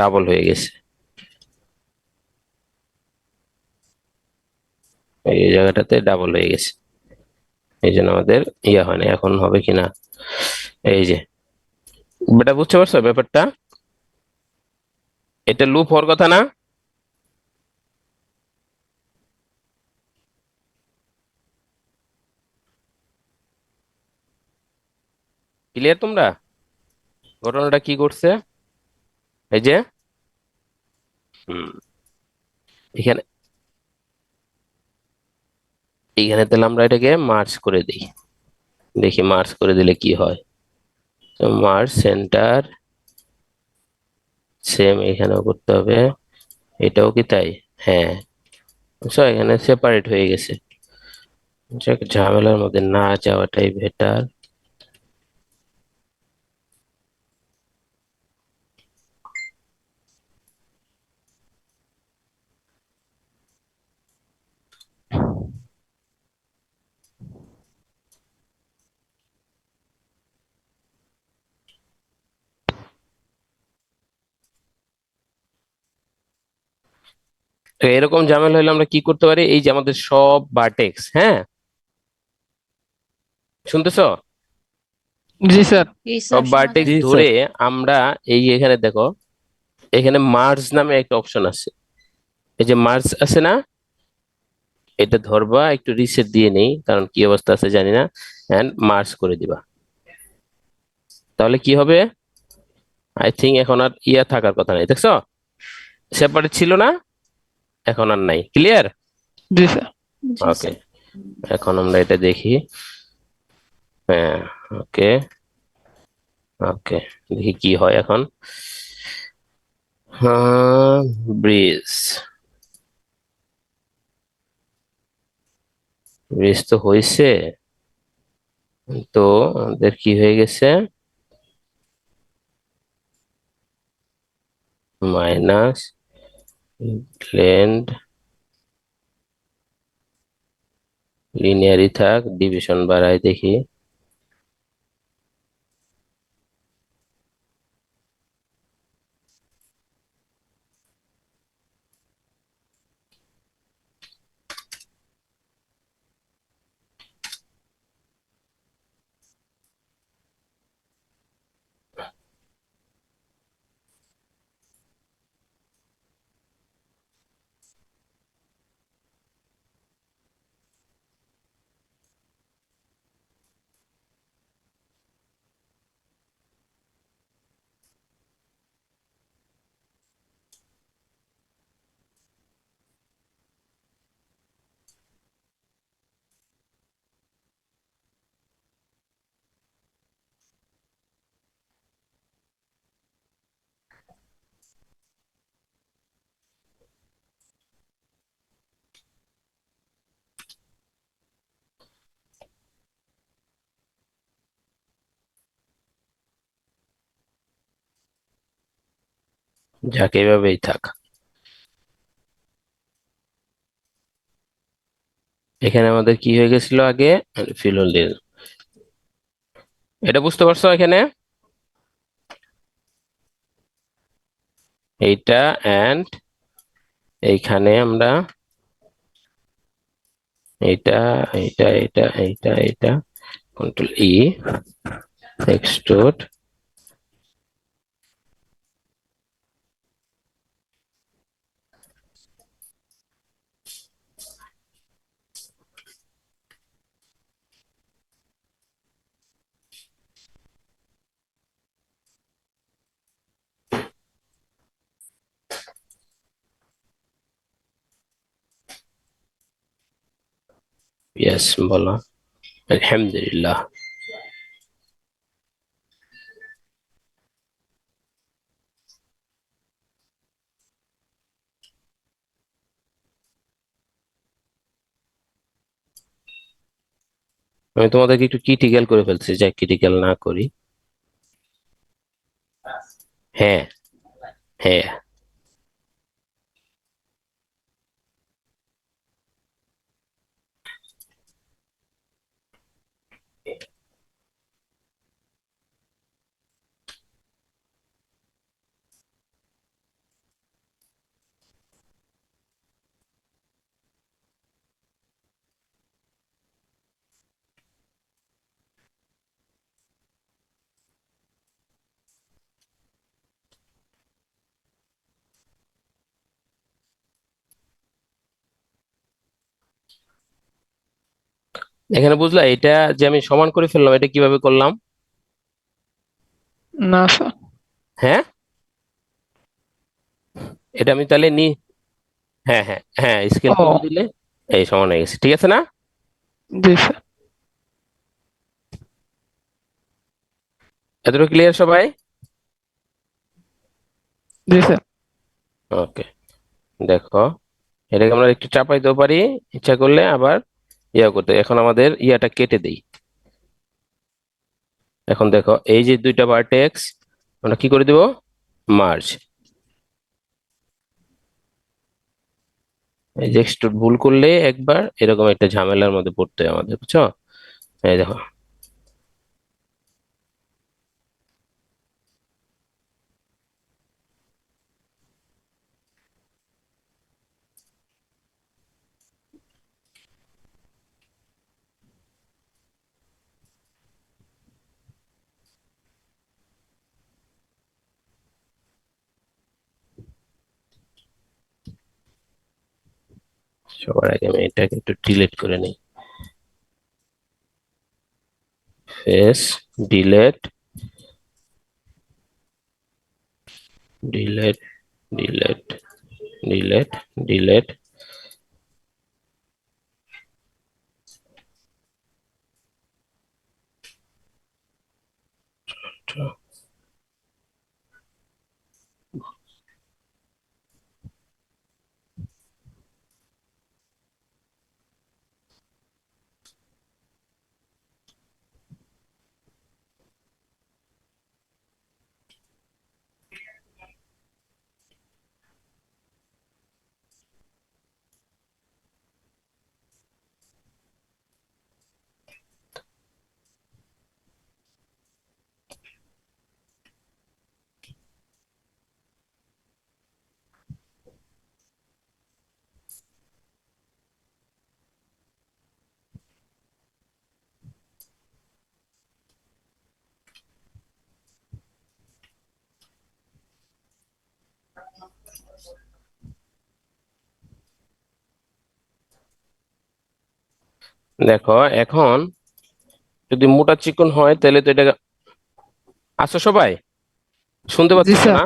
[SPEAKER 1] ডাবল হয়ে গেছে, এই জায়গাটাতে ডাবল হয়ে গেছে, এই জন্য আমাদের ইয়া হয় না। এখন হবে কিনা, এই যে, বেটা বুঝতে পারছো ব্যাপারটা? এটা লুপ হওয়ার কথা না? ক্লিয়ার তোমরা? ঘটনাটা কি করছে, এই যে, হুম, এখানে, এইখানে তাহলে আমরা এটাকে মার্জ করে দিই, দেখি মার্জ করে দিলে কি হয়। তো মার্জ সেন্টার, সেম এখানেও করতে হবে, এটাও কি তাই? হ্যাঁ, বুঝছো এখানে সেপারেট হয়ে গেছে। যাক, ঝামেলার মধ্যে না যাওয়াটাই বেটার। তো এরকম ঝামেলা হলে আমরা কি করতে পারি, এই যে আমাদের সব ভার্টেক্স, হ্যাঁ, শুনতেছো?
[SPEAKER 2] জি স্যার।
[SPEAKER 3] জি
[SPEAKER 1] সব
[SPEAKER 3] স্যার, শোনা
[SPEAKER 1] ভার্টেক্স
[SPEAKER 6] জি
[SPEAKER 3] যাচ্ছে।
[SPEAKER 6] স্যার।
[SPEAKER 1] ধরে আমরা এই এখানে দেখো, এখানে মার্জ নামে একটা অপশন আছে, এই যে মার্জ আছে না, এটা ধরবা, একটু রিসেট দিয়ে নেই কারণ কি অবস্থা আছে জানি না, এন্ড মার্জ করে দিবা। তাহলে কি হবে, আই থিঙ্ক এখন আর ইয়া থাকার কথা নাই, দেখছো? সেপারেট ছিল না, এখন আর নাই, ক্লিয়ার?
[SPEAKER 2] জি স্যার।
[SPEAKER 3] জি
[SPEAKER 1] ওকে,
[SPEAKER 3] স্যার।
[SPEAKER 1] এখন আমরা এটা দেখি। হ্যাঁ, ওকে, ওকে, দেখি কি হয় এখন। হ্যাঁ, ব্রিজ, ব্রিজ তো হয়েছে, তো আমাদের কি হয়ে গেছে, মাইনাস লেন্ড, লিনিয়ারই থাক, ডিভিশন বাড়াই দেখি। যাকে এভাবেই থাক। এখানে আমাদের কি হয়ে গেছিল আগে, ফিলোলিন, এটা বুঝতে পারছো এখানে? এইটা এন্ড এইখানে আমরা এইটা এইটা এইটা এইটা এইটা কন্ট্রোল ই এক্সট্রুড। ইয়েস, বলো। আলহামদুলিল্লাহ। আমি তোমাদেরকে একটু ক্রিটিক্যাল করে ফেলছি, যা ক্রিটিক্যাল না করি। হ্যাঁ, হ্যাঁ। এখানে বুঝলা এটা যে আমি সমান করে ফেললাম, এটা কিভাবে করলাম?
[SPEAKER 2] না স্যার।
[SPEAKER 1] হ্যাঁ, এটা আমি তাহলে হ্যাঁ, হ্যাঁ, হ্যাঁ, স্কেল
[SPEAKER 2] ও
[SPEAKER 1] করে দিলে এই সমান হয়ে গেছে, ঠিক আছে না?
[SPEAKER 2] জি স্যার।
[SPEAKER 1] এতটুকু ক্লিয়ার সবাই?
[SPEAKER 2] জি স্যার।
[SPEAKER 1] ওকে, দেখো এটাকে আমরা একটু চাপাইতেও পারি, ইচ্ছা করলে আবার ইয়া করতে। এখন আমাদের ইয়াটা কেটে দেই। এখন দেখো এই যে দুইটা ভার্টেক্স আমরা কি করে দিব? মার্জ। এই যে এক্সট্রুড ভুল করলে একবার এরকম একটা ঝামেলার মধ্যে পড়তে হয় আমাদের, বুঝছো? এই দেখো, সবার আগে আমি এটাকে একটু ডিলিট করে নিই। Face delete, delete, delete, delete, delete. দেখো এখন যদি মোটা চিকন হয় তাহলে তো এটা, আছো সবাই? শুনতে
[SPEAKER 2] জি
[SPEAKER 1] পাচ্ছ
[SPEAKER 2] স্যার।
[SPEAKER 1] না?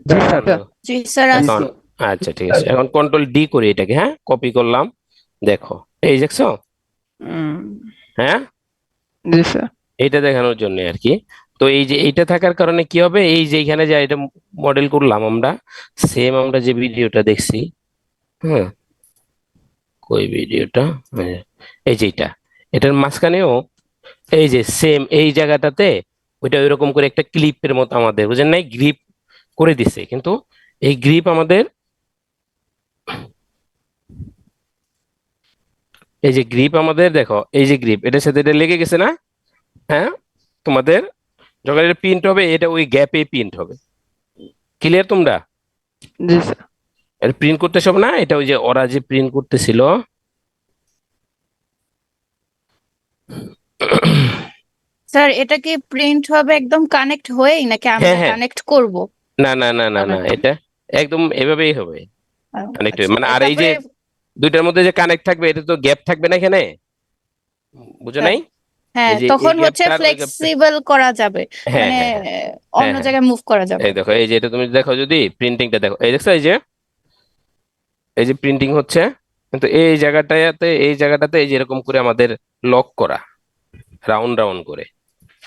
[SPEAKER 2] জি স্যার।
[SPEAKER 3] জি স্যার
[SPEAKER 1] এখন আচ্ছা, ঠিক আছে, এখন কন্ট্রোল ডি করি এটাকে, হ্যাঁ, কপি করলাম। দেখো এই দেখছো?
[SPEAKER 2] উম,
[SPEAKER 1] হ্যাঁ,
[SPEAKER 2] জি স্যার।
[SPEAKER 1] এইটা দেখানোর জন্য আর কি। তো এই যে এইটা থাকার কারণে কি হবে, এই যে এখানে যে এটা মডেল করলাম আমরা, সেম আমরা যে ভিডিওটা দেখছি, হ্যাঁ, কই ভিডিওটা, হ্যাঁ, এই যে এটার মাঝখানেও এই যে সেম এই জায়গাটাতে ওইটা ওইরকম করে একটা ক্লিপের মতো আমাদের, বুঝেন নাই, গ্রিপ করে দিছে, কিন্তু এই গ্রিপ আমাদের, এই যে গ্রিপ আমাদের দেখো, এই যে গ্রিপ এটার সাথে এটা লেগে গেছে না? হ্যাঁ, তোমাদের যখন এটা প্রিন্ট হবে এটা ওই গ্যাপে প্রিন্ট হবে। ক্লিয়ার তোমরা?
[SPEAKER 2] জি স্যার।
[SPEAKER 1] এটা প্রিন্ট করতে সব না, এটা ওই যে ওরা যে প্রিন্ট করতেছিল
[SPEAKER 3] স্যার এটা কি প্রিন্ট হবে একদম কানেক্ট হয়েই নাকি
[SPEAKER 1] হ্যাঁ
[SPEAKER 3] আমরা
[SPEAKER 1] হ্যাঁ,
[SPEAKER 3] কানেক্ট করব?
[SPEAKER 1] না না না না না,
[SPEAKER 3] Connect.
[SPEAKER 1] এটা একদম এভাবেই হবে কানেক্ট,
[SPEAKER 3] আচ্ছা,
[SPEAKER 1] মানে আর এই যে
[SPEAKER 3] তারপরে
[SPEAKER 1] দুইটার মধ্যে যে কানেক্ট থাকবে এটা তো গ্যাপ থাকবে না এখানে, বুঝো নাই?
[SPEAKER 3] হ্যাঁ,
[SPEAKER 1] এই যে এই
[SPEAKER 3] তখন হচ্ছে
[SPEAKER 1] গ্যাপটা আর ওই গ্যাপটা,
[SPEAKER 3] ফ্লেক্সিবল করা যাবে,
[SPEAKER 1] হ্যাঁ
[SPEAKER 3] মানে
[SPEAKER 1] হ্যাঁ হ্যাঁ হ্যাঁ
[SPEAKER 3] অন্য
[SPEAKER 1] হ্যাঁ।
[SPEAKER 3] জায়গায় মুভ করা যাবে।
[SPEAKER 1] এই দেখো, এই যে এটা তুমি দেখো, যদি প্রিন্টিংটা দেখো, এই দেখছো, এই যে প্রিন্টিং হচ্ছে, কিন্তু এই জায়গাটাতে এই যে এরকম করে আমাদের লক করা, রাউন্ড রাউন্ড করে।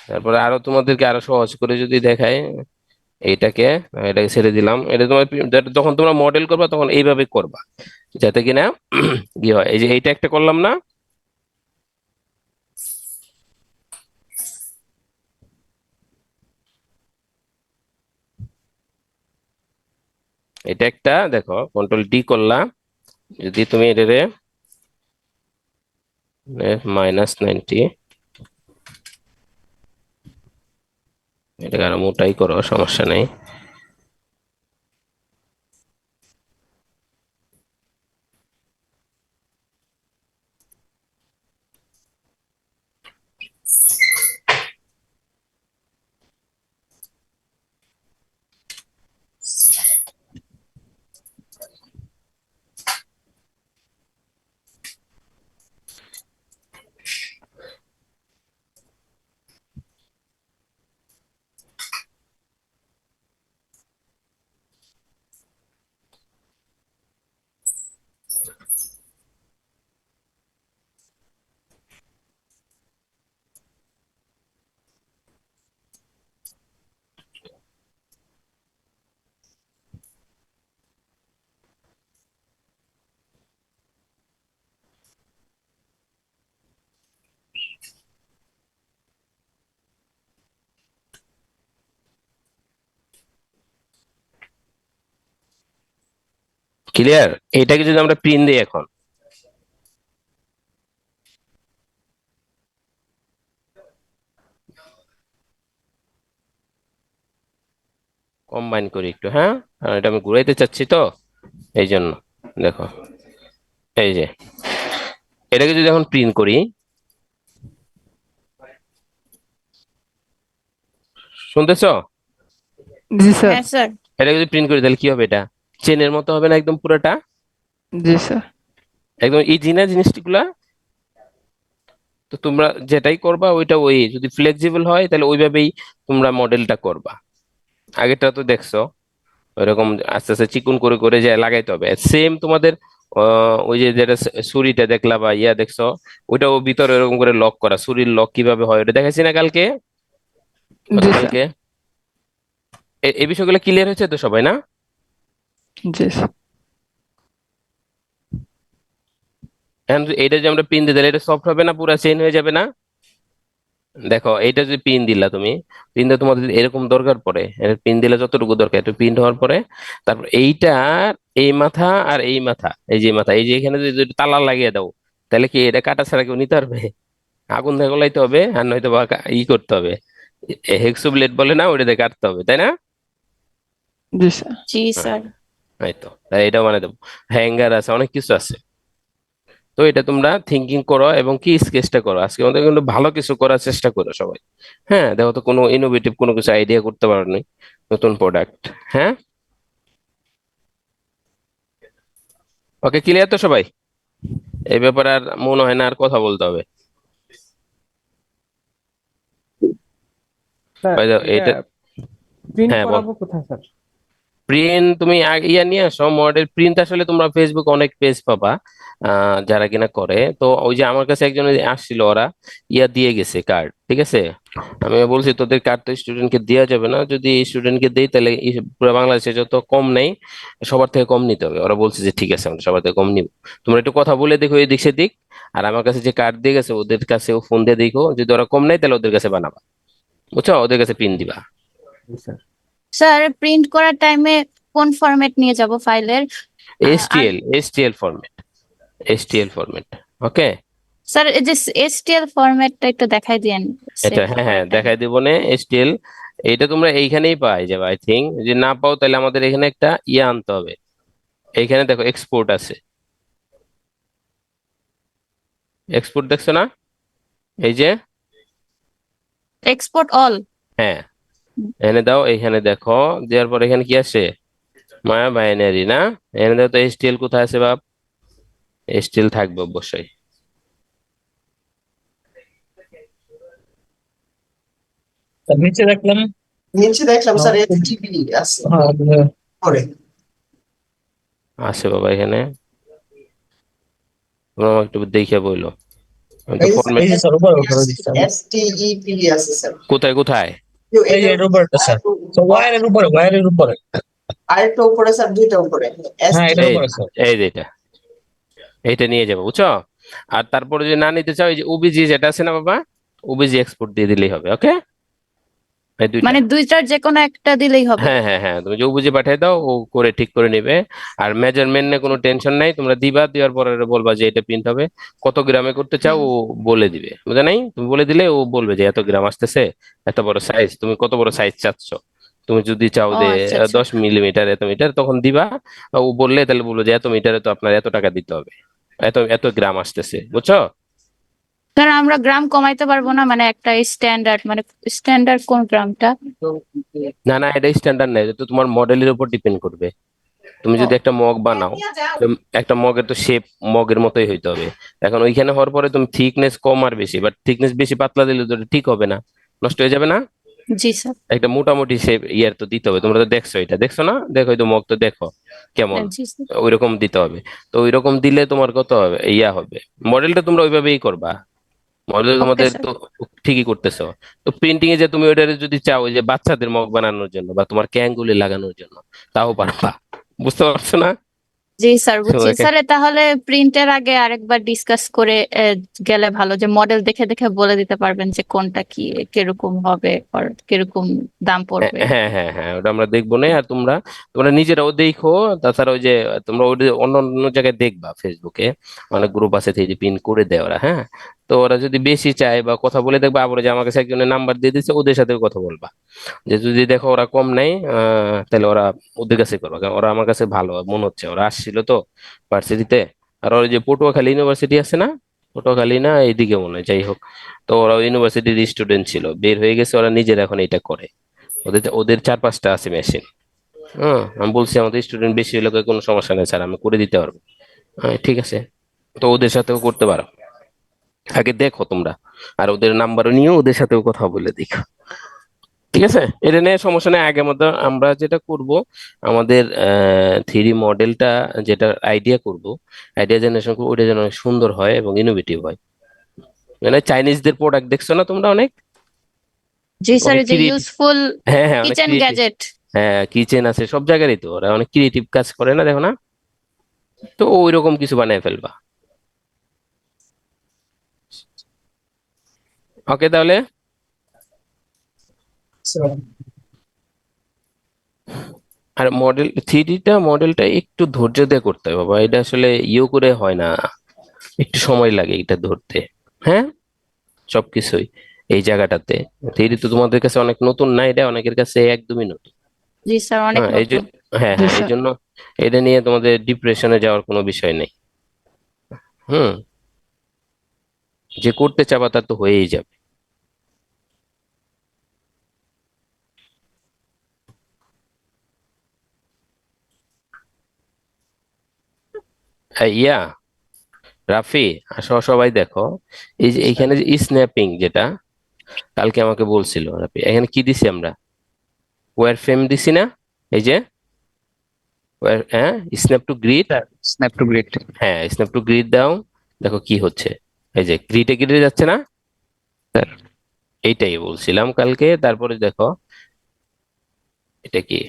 [SPEAKER 1] তারপরে আরো তোমাদেরকে আরো সহজ করে যদি দেখাই, এইটাকে এটাকে ছেড়ে দিলাম, এটা তোমার যখন তোমরা মডেল করবা তখন এইভাবে করবা, যাতে কিনা কি হয়, এই যে এইটা একটা করলাম না, এটা একটা দেখো, কন্ট্রোল ডি করলাম, যদি তুমি এটারে -90, এটাকে আরো মোটাই করো, সমস্যা নেই। ক্লিয়ার? এটাকে যদি আমরা প্রিন্ট দিই এখন, কম্বাইন করি একটু, হ্যাঁ, আর এটা আমি ঘুরাইতে চাচ্ছি তো, এই জন্য দেখো, এই যে এটাকে যদি এখন প্রিন্ট করি, শুনতেছো?
[SPEAKER 2] জি স্যার।
[SPEAKER 3] হ্যাঁ স্যার।
[SPEAKER 1] এটা যদি প্রিন্ট করি তাহলে কি হবে, এটা চেনের মতো হবে না একদম পুরোটা,
[SPEAKER 2] জি স্যার।
[SPEAKER 1] একদম ইজি না জিনিসগুলা? তো তোমরা যেটাই করবা ওইটা ওই যদি ফ্লেক্সিবল হয় তাহলে ওইভাবেই তোমরা মডেলটা করবা। আগেরটা তো দেখছো ওইরকম আস্তে আস্তে চিকুন করে করে যে লাগাইতে হবে, সেম তোমাদের ওই যে যেটা ছুরিটা দেখলা বা ইয়া দেখছো, ওইটাও ভিতরে এরকম করে লক করা, ছুরির লক কিভাবে হয় ওটা দেখাইছি না কালকে,
[SPEAKER 2] জি স্যার।
[SPEAKER 1] গতকালকে। এই বিষয়গুলো ক্লিয়ার হয়েছে তো সবাই, না?
[SPEAKER 2] জি স্যার।
[SPEAKER 1] এখন এইটা যে আমরা পিন দিতে, এটা সফট হবে না, পুরো চেইন হয়ে যাবে না? দেখো এইটা যদি পিন দিলা তুমি, পিন দিয়ে তোমাদের যদি এরকম দরকার পড়ে, এটা পিন দিলে যতটুকু দরকার একটু পিন হওয়ার পরে, তারপর এইটার এই মাথা আর এই মাথা, এই যে মাথা, এই যে এখানে যদি তালা লাগিয়ে দাও, তাহলে কি এটা কাটা ছাড়া কেউ নিতে পারবে? আগুন দিয়ে গলাইতে হবে, আর নয়তো বা ই করতে হবে, হেক্সো ব্লেড বলে না, ওটা দিয়ে কাটতে হবে, তাই না?
[SPEAKER 2] জি স্যার।
[SPEAKER 3] জি
[SPEAKER 1] হ্যাঁ,
[SPEAKER 3] স্যার।
[SPEAKER 1] এই তো, তাই এটাও মানে দেবো, হ্যাঙ্গার আছে, অনেক কিছু আছে। তো এটা তোমরা থিঙ্কিং করো এবং কি স্কেচটা করো, আজকে আমাদের কিন্তু ভালো কিছু করার চেষ্টা করো সবাই। হ্যাঁ, দেখো তো কোনো ইনোভেটিভ কোনো কিছু আইডিয়া করতে পারোনি, নতুন প্রোডাক্ট। হ্যাঁ, ওকে, ক্লিয়ার তো সবাই? এই ব্যাপারে আর মনে হয় না আর কথা বলতে হবে।
[SPEAKER 4] স্যার
[SPEAKER 1] ওই দেখো,
[SPEAKER 4] এটা
[SPEAKER 1] এটা,
[SPEAKER 4] প্রিন্ট
[SPEAKER 1] হ্যাঁ বল।
[SPEAKER 4] করাবো কোথায় স্যার?
[SPEAKER 1] প্রিন্ট তুমি ইয়া নিয়ে আসো, মডেল প্রিন্ট আসলে তোমরা ফেসবুক অনেক পেজ পাবা, যারা কিনা করে। তো ওই যে আমার কাছে একজন ওই যে আসছিল, ওরা ইয়া দিয়ে গেছে কার্ড, ঠিক আছে? আমি বলছি তোদের কার্ড তো স্টুডেন্টকে দেওয়া যাবে না, যদি স্টুডেন্টকে দেই তাহলে পুরো বাংলাদেশে যত কম নেই সবার থেকে কম নিতে হবে। ওরা বলছে যে ঠিক আছে, আমরা সবার থেকে কম নিব, তোমরা একটু কথা বলে দেখো এদিক সেদিক। আর আমার কাছে যে কার্ড দিয়ে গেছে ওদের কাছেও ফোন দিয়ে দেখো, যদি ওরা কম নেয় তাহলে ওদের কাছে বানাবা, বুঝছো, ওদের কাছে পিন দিবা।
[SPEAKER 4] জি স্যার।
[SPEAKER 3] স্যার প্রিন্ট করার টাইমে কোন ফরম্যাট নিয়ে যাব ফাইলের? আর
[SPEAKER 1] এসটিএল ফরম্যাট, এসটিএল ফরম্যাট, ওকে?
[SPEAKER 3] স্যার এই যে STL ফরম্যাটটা একটু দেখাই দিয়েন
[SPEAKER 1] এটা
[SPEAKER 3] save
[SPEAKER 1] হ্যাঁ হ্যাঁ
[SPEAKER 3] করার time।
[SPEAKER 1] দেখাই দিব না স্টিল। এটা তোমরা এইখানেই পাই যাবে আই থিঙ্ক, যদি না পাও তাহলে আমাদের এখানে একটা ইয়ে আনতে হবে। এইখানে দেখো এক্সপোর্ট আছে, এক্সপোর্ট দেখছো না, এই যে,
[SPEAKER 3] এক্সপোর্ট অল।
[SPEAKER 1] হ্যাঁ এখানে দাও, এইখানে দেখো, দেওয়ার পর এখানে কি আসে, মায়া বাইনারি না, এখানে দাও তো এসটিএল কোথায় আছে বাপ, এসটিএল থাকবে অবশ্যই।
[SPEAKER 7] তার নিচে দেখলাম।
[SPEAKER 5] নিচে দেখলাম স্যার HTTP আছে
[SPEAKER 7] হ্যাঁ,
[SPEAKER 5] পরে।
[SPEAKER 1] আছে বাবা এখানে, তোমরা আমাকে একটু দেখে বইলো তো
[SPEAKER 5] এই যে
[SPEAKER 1] ফরম্যাট
[SPEAKER 7] এই যে স্যার উপরে উপরে দিচ্ছে।
[SPEAKER 5] STEP আছে স্যার।
[SPEAKER 1] কোথায় কোথায়।
[SPEAKER 7] এই যে এর উপরে স্যার, তো ওয়্যারের উপরে, ওয়্যারের উপরে।
[SPEAKER 5] আরেকটা উপরে স্যার, দুইটা উপরে।
[SPEAKER 7] হ্যাঁ এটার
[SPEAKER 1] এই
[SPEAKER 7] উপরে স্যার।
[SPEAKER 1] এই যে এটা, এইটা নিয়ে যাবো বুঝছো। আর তারপরে যদি না নিতে চাও, এই যে ওবিজি যেটা আছে না বাবা, ওবিজি এক্সপোর্ট দিয়ে দিলেই হবে, ওকে। এই দুইটা,
[SPEAKER 3] মানে দুইটার যে কোনো একটা দিলেই হবে।
[SPEAKER 1] হ্যাঁ হ্যাঁ হ্যাঁ, তুমি যে ওবিজি পাঠিয়ে দাও, ও করে ঠিক করে নেবে। আর মেজারমেন্ট নিয়ে কোনো টেনশন নাই, তোমরা দিবা, দেওয়ার পরে বলবা যে এটা প্রিন্ট হবে, কত গ্রামে করতে চাও ও বলে দিবে, বুঝা নাই, তুমি বলে দিলে ও বলবে যে এত গ্রাম আসতেছে, এত বড় সাইজ, তুমি কত বড় সাইজ চাচ্ছ। তুমি যদি চাও
[SPEAKER 3] ও
[SPEAKER 1] যে
[SPEAKER 3] আচ্ছা আচ্ছা।
[SPEAKER 1] 10 মিলিমিটার এত মিটার, তখন দিবা, ও বললে তাহলে বলবো যে এত মিটারে তো আপনার এত টাকা দিতে হবে, এত এত গ্রাম আসতেছে, বুঝছো।
[SPEAKER 3] স্যার আমরা গ্রাম কমাইতে পারবো না, মানে একটা স্ট্যান্ডার্ড, মানে স্ট্যান্ডার্ড কোন গ্রামটা?
[SPEAKER 1] না না, এটা স্ট্যান্ডার্ড নাই, এটা তো তোমার মডেলের উপর ডিপেন্ড করবে। তুমি যদি একটা মগ বানাও, তো একটা মগের তো শেপ মগের মতোই হইতে হবে। এখন ওইখানে হওয়ার পরে তুমি থিকনেস কম আর বেশি, বাট থিকনেস বেশি পাতলা দিলে তো এটা ঠিক হবে না, নষ্ট হয়ে যাবে না।
[SPEAKER 3] জি স্যার।
[SPEAKER 1] একটা মোটামুটি শেপ ইয়ার তো দিতে হবে, তোমরা তো দেখছো, এটা দেখছো না, দেখো এই তো মগ তো দেখো কেমন,
[SPEAKER 3] জি স্যার।
[SPEAKER 1] ওইরকম দিতে হবে। তো ওইরকম দিলে তোমার কত হবে, ইয়া হবে। মডেলটা তোমরা ওইভাবেই করবা, মডেল
[SPEAKER 3] ওকে
[SPEAKER 1] তোমাদের
[SPEAKER 3] স্যার।
[SPEAKER 1] তো ঠিকই করতেছো। তো প্রিন্টিং এ যে তুমি ওইটারে যদি চাও যে বাচ্চাদের মগ বানানোর জন্য বা তোমার ক্যাঙ্গুলি লাগানোর জন্য, তাও পারবা, বুঝতে পারছো না।
[SPEAKER 3] জি স্যার বুঝছি
[SPEAKER 1] তোমাকে
[SPEAKER 3] স্যার। তাহলে প্রিন্টের আগে আরেকবার ডিসকাস করে গেলে ভালো, যে মডেল দেখে দেখে বলে দিতে পারবেন যে কোনটা কি কিরকম হবে আর কিরকম দাম
[SPEAKER 1] হ্যাঁ
[SPEAKER 3] পড়বে।
[SPEAKER 1] হ্যাঁ হ্যাঁ হ্যাঁ, ওটা আমরা দেখবো না। আর তোমরা তোমরা নিজেরাও দেখো, তাছাড়া ওই যে তোমরা ওই যে অন্য অন্য জায়গায় দেখবা, ফেসবুকে অনেক গ্রুপ আছে থেকে পিন করে দেয় ওরা, হ্যাঁ। তো ওরা যদি বেশি চায় বা কথা বলে দেখবা, আবার যে আমার কাছে একজনের নাম্বার দিয়ে দিচ্ছে, ওদের সাথে কথা বলবা। যে যদি দেখো ওরা কম নেই, তাহলে ওরা ওদের কাছে করবা, কারণ ওরা আমার কাছে ভালো মনে হচ্ছে, ওরা আসছিল তো ভার্সিটিতে। আর ওই যে পটুয়াখালী ইউনিভার্সিটি আছে না, পটুয়াখালী না এইদিকে মনে হয়, যাই হোক, তো ওরা ইউনিভার্সিটির স্টুডেন্ট ছিল, বের হয়ে গেছে, ওরা নিজেরা এখন এটা করে। ওদের ওদের 4-5টা আছে মেশিন। হ্যাঁ, আমি বলছি আমাদের স্টুডেন্ট বেশি হলে কোনো সমস্যা নেই স্যার, আমি করে দিতে পারবো। হ্যাঁ ঠিক আছে, তো ওদের সাথেও করতে পারো, আগে দেখো তোমরা। আর ওদের নাম্বারও নিয়ে ওদের সাথেও কথা বলে দেখো, ঠিক আছে। এটা নিয়ে সমস্যা নেই, আগের মতো আমরা যেটা করব, আমাদের 3D মডেলটা, যেটা আইডিয়া করব, আইডিয়া জেনারেশন করবো, ওটা যেন অনেক সুন্দর হয় এবং ইনোভেটিভ হয়। মানে চাইনিজদের প্রোডাক্ট দেখছো না তোমরা, অনেক
[SPEAKER 3] জি স্যার।
[SPEAKER 1] অনেক
[SPEAKER 3] এই যে
[SPEAKER 1] ক্রিয়েটিভ,
[SPEAKER 3] ইউজফুল
[SPEAKER 1] হ্যাঁ হ্যাঁ অনেক
[SPEAKER 3] কিচেন
[SPEAKER 1] ক্রিয়েটিভ,
[SPEAKER 3] গ্যাজেট।
[SPEAKER 1] হ্যাঁ কিচেন আছে সব জায়গারই, তো ওরা অনেক ক্রিয়েটিভ কাজ করে না, দেখো না। তো ওই রকম কিছু বানিয়ে ফেলবা, ওকে তাহলে। আর মডেল মডেলটা একটু ধৈর্য দিয়ে করতে হবে বাবা, এটা আসলে ইয়ে করে হয় না, একটু সময় লাগে এটা ধরতে। হ্যাঁ, সবকিছুই এই জায়গাটাতে, থ্রিডি তো তোমাদের কাছে অনেক নতুন না, এটা অনেকের কাছে একদমই নতুন।
[SPEAKER 3] জি স্যার অনেক
[SPEAKER 1] হ্যাঁ এই যে,
[SPEAKER 3] নতুন।
[SPEAKER 1] হ্যাঁ
[SPEAKER 2] জি
[SPEAKER 1] হ্যাঁ, এই
[SPEAKER 2] স্যার।
[SPEAKER 1] জন্য এটা নিয়ে তোমাদের ডিপ্রেশনে যাওয়ার কোনো বিষয় নেই। হুম, যে করতে চাবা তার তো হয়েই যাবে। ইয়া রাফি, আসো সবাই দেখো, এই যে এইখানে যে স্ন্যাপিং যেটা কালকে আমাকে বলছিল রাফি, এখানে কি দিছি আমরা, ওয়্যার ফ্রেম দিছি না, এই যে হ্যাঁ, snap to grid,
[SPEAKER 2] snap to grid.
[SPEAKER 1] হ্যাঁ স্ন্যাপ টু গ্রিড দাও, দেখো কি হচ্ছে, এই যে গ্রিডে গ্রিডে যাচ্ছে না,
[SPEAKER 2] স্যার
[SPEAKER 1] এইটাই বলছিলাম কালকে। তারপরে দেখো এটা কি,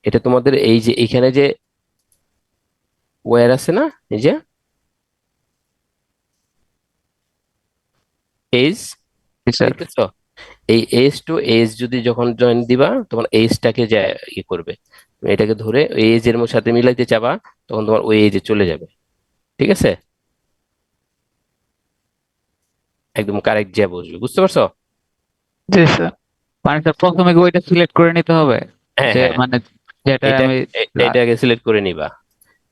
[SPEAKER 1] এটা তোমাদের এই যে এখানে যে ওয়্যার আছে না, এই যে পেজ
[SPEAKER 2] জি স্যার।
[SPEAKER 1] দেখতেছো, এই এজ টু এজ যদি যখন জয়েন দিবা তোমার এজটাকে করবে, তুমি এটাকে ধরে ওই এজের সাথে মিলাইতে চাবা, তখন তোমার ওই এজে চলে যাবে। ঠিক আছে, একদম কারেক্ট যা বসবে, বুঝতে পারছো?
[SPEAKER 2] জি স্যার। মানে স্যার প্রথমে কি ওইটা সিলেক্ট করে নিতে হবে,
[SPEAKER 1] হ্যাঁ
[SPEAKER 2] যে
[SPEAKER 1] হ্যাঁ,
[SPEAKER 2] মানে যেটা
[SPEAKER 1] এটা
[SPEAKER 2] আমি
[SPEAKER 1] এটাকে সিলেক্ট করে নিবা।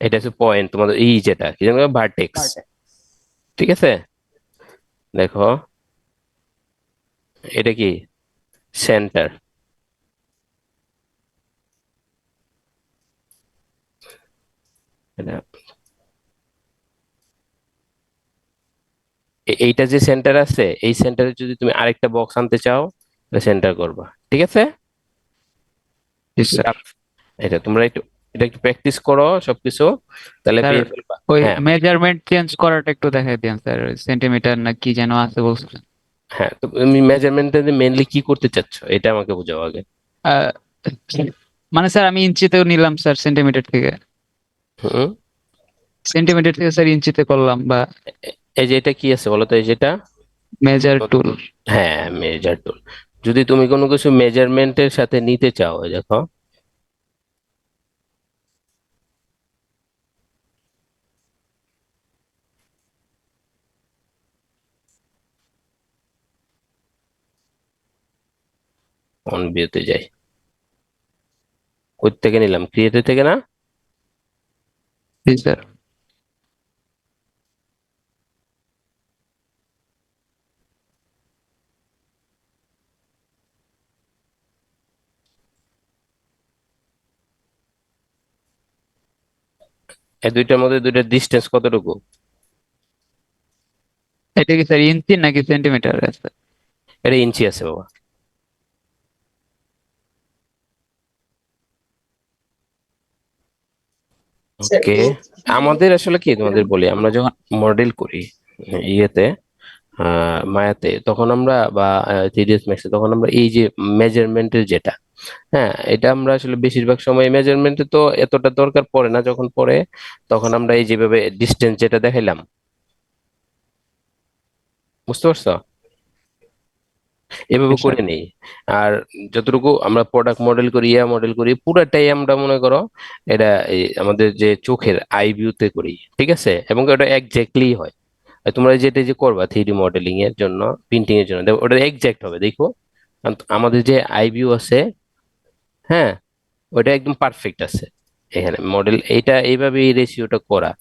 [SPEAKER 1] এটা হচ্ছে পয়েন্ট তোমাদের, এই যেটা কি জানো, ভার্টেক্স। ঠিক আছে, দেখো এটা কি সেন্টার। এইটা যে সেন্টার আছে, এই সেন্টারে যদি তুমি আরেকটা বক্স আনতে চাও, সেন্টার করবা। ঠিক আছে,
[SPEAKER 2] জি স্যার।
[SPEAKER 1] এটা তোমরা একটু, এটা একটু প্র্যাকটিস করো সবকিছু, তাহলে
[SPEAKER 2] স্যার
[SPEAKER 1] পেয়ে ফেলবা।
[SPEAKER 2] ওই
[SPEAKER 1] হ্যাঁ
[SPEAKER 2] মেজারমেন্ট চেঞ্জ করাটা একটু দেখাই দিন স্যার, সেন্টিমিটার না কি যেন আছে বলছিলেন।
[SPEAKER 1] হ্যাঁ, তো তুমি মেজারমেন্টে মেনলি কি করতে চাচ্ছ এটা আমাকে বোঝাও আগে।
[SPEAKER 2] আহ, মানে স্যার আমি ইঞ্চিতেও নিলাম স্যার, সেন্টিমিটার থেকে
[SPEAKER 1] হুম,
[SPEAKER 2] স্যার ইঞ্চিতে করলাম, বা
[SPEAKER 1] এই যে এটা কি আছে বলো তো, এই যেটা,
[SPEAKER 2] মেজার টুল।
[SPEAKER 1] হ্যাঁ মেজার টুল। যদি তুমি কোনো কিছু মেজারমেন্টের সাথে নিতে চাও, এই দেখো, অন ভিউতে যাই, কই থেকে নিলাম, ক্রিয়েটর থেকে না?
[SPEAKER 2] জি স্যার।
[SPEAKER 1] এই দুইটার মধ্যে দুইটার ডিস্টেন্স কতটুকু?
[SPEAKER 2] এটা কি স্যার ইঞ্চি নাকি সেন্টিমিটার আছে?
[SPEAKER 1] এটা ইঞ্চি আছে বাবা।
[SPEAKER 5] স্যার
[SPEAKER 1] ওকে, আমাদের আসলে কি, তোমাদের বলি, আমরা যখন মডেল করি ইয়েতে, মায়াতে, তখন আমরা বা 3ds ম্যাক্সে, তখন আমরা এই যে মেজারমেন্টের যেটা, হ্যাঁ এটা আমরা আসলে বেশিরভাগ সময় মেজারমেন্টে তো এতটা দরকার পড়ে না, যখন পড়ে তখন আমরা এই যেভাবে ডিস্টেন্স যেটা দেখাইলাম, বুঝতে পারছো, এভাবে
[SPEAKER 2] স্যার
[SPEAKER 1] করে নেই। আর যতটুকু আমরা প্রোডাক্ট মডেল করি, মডেল করি, পুরাটাই আমরা মনে করো এটা এই আমাদের যে চোখের আই ভিউতে করি। ঠিক আছে, এবং ওটা একজ্যাক্টলি হয়। আর তোমরা যেটা যে করবা 3D মডেলিং এর জন্য, প্রিন্টিং এর জন্য, দেখো ওটা একজ্যাক্ট হবে, দেখো। কারণ আমাদের যে আই ভিউ আছে, হ্যাঁ, ওটা একদম পারফেক্ট আছে। এখানে মডেল এইটা এইভাবে এই রেশিওটা করা।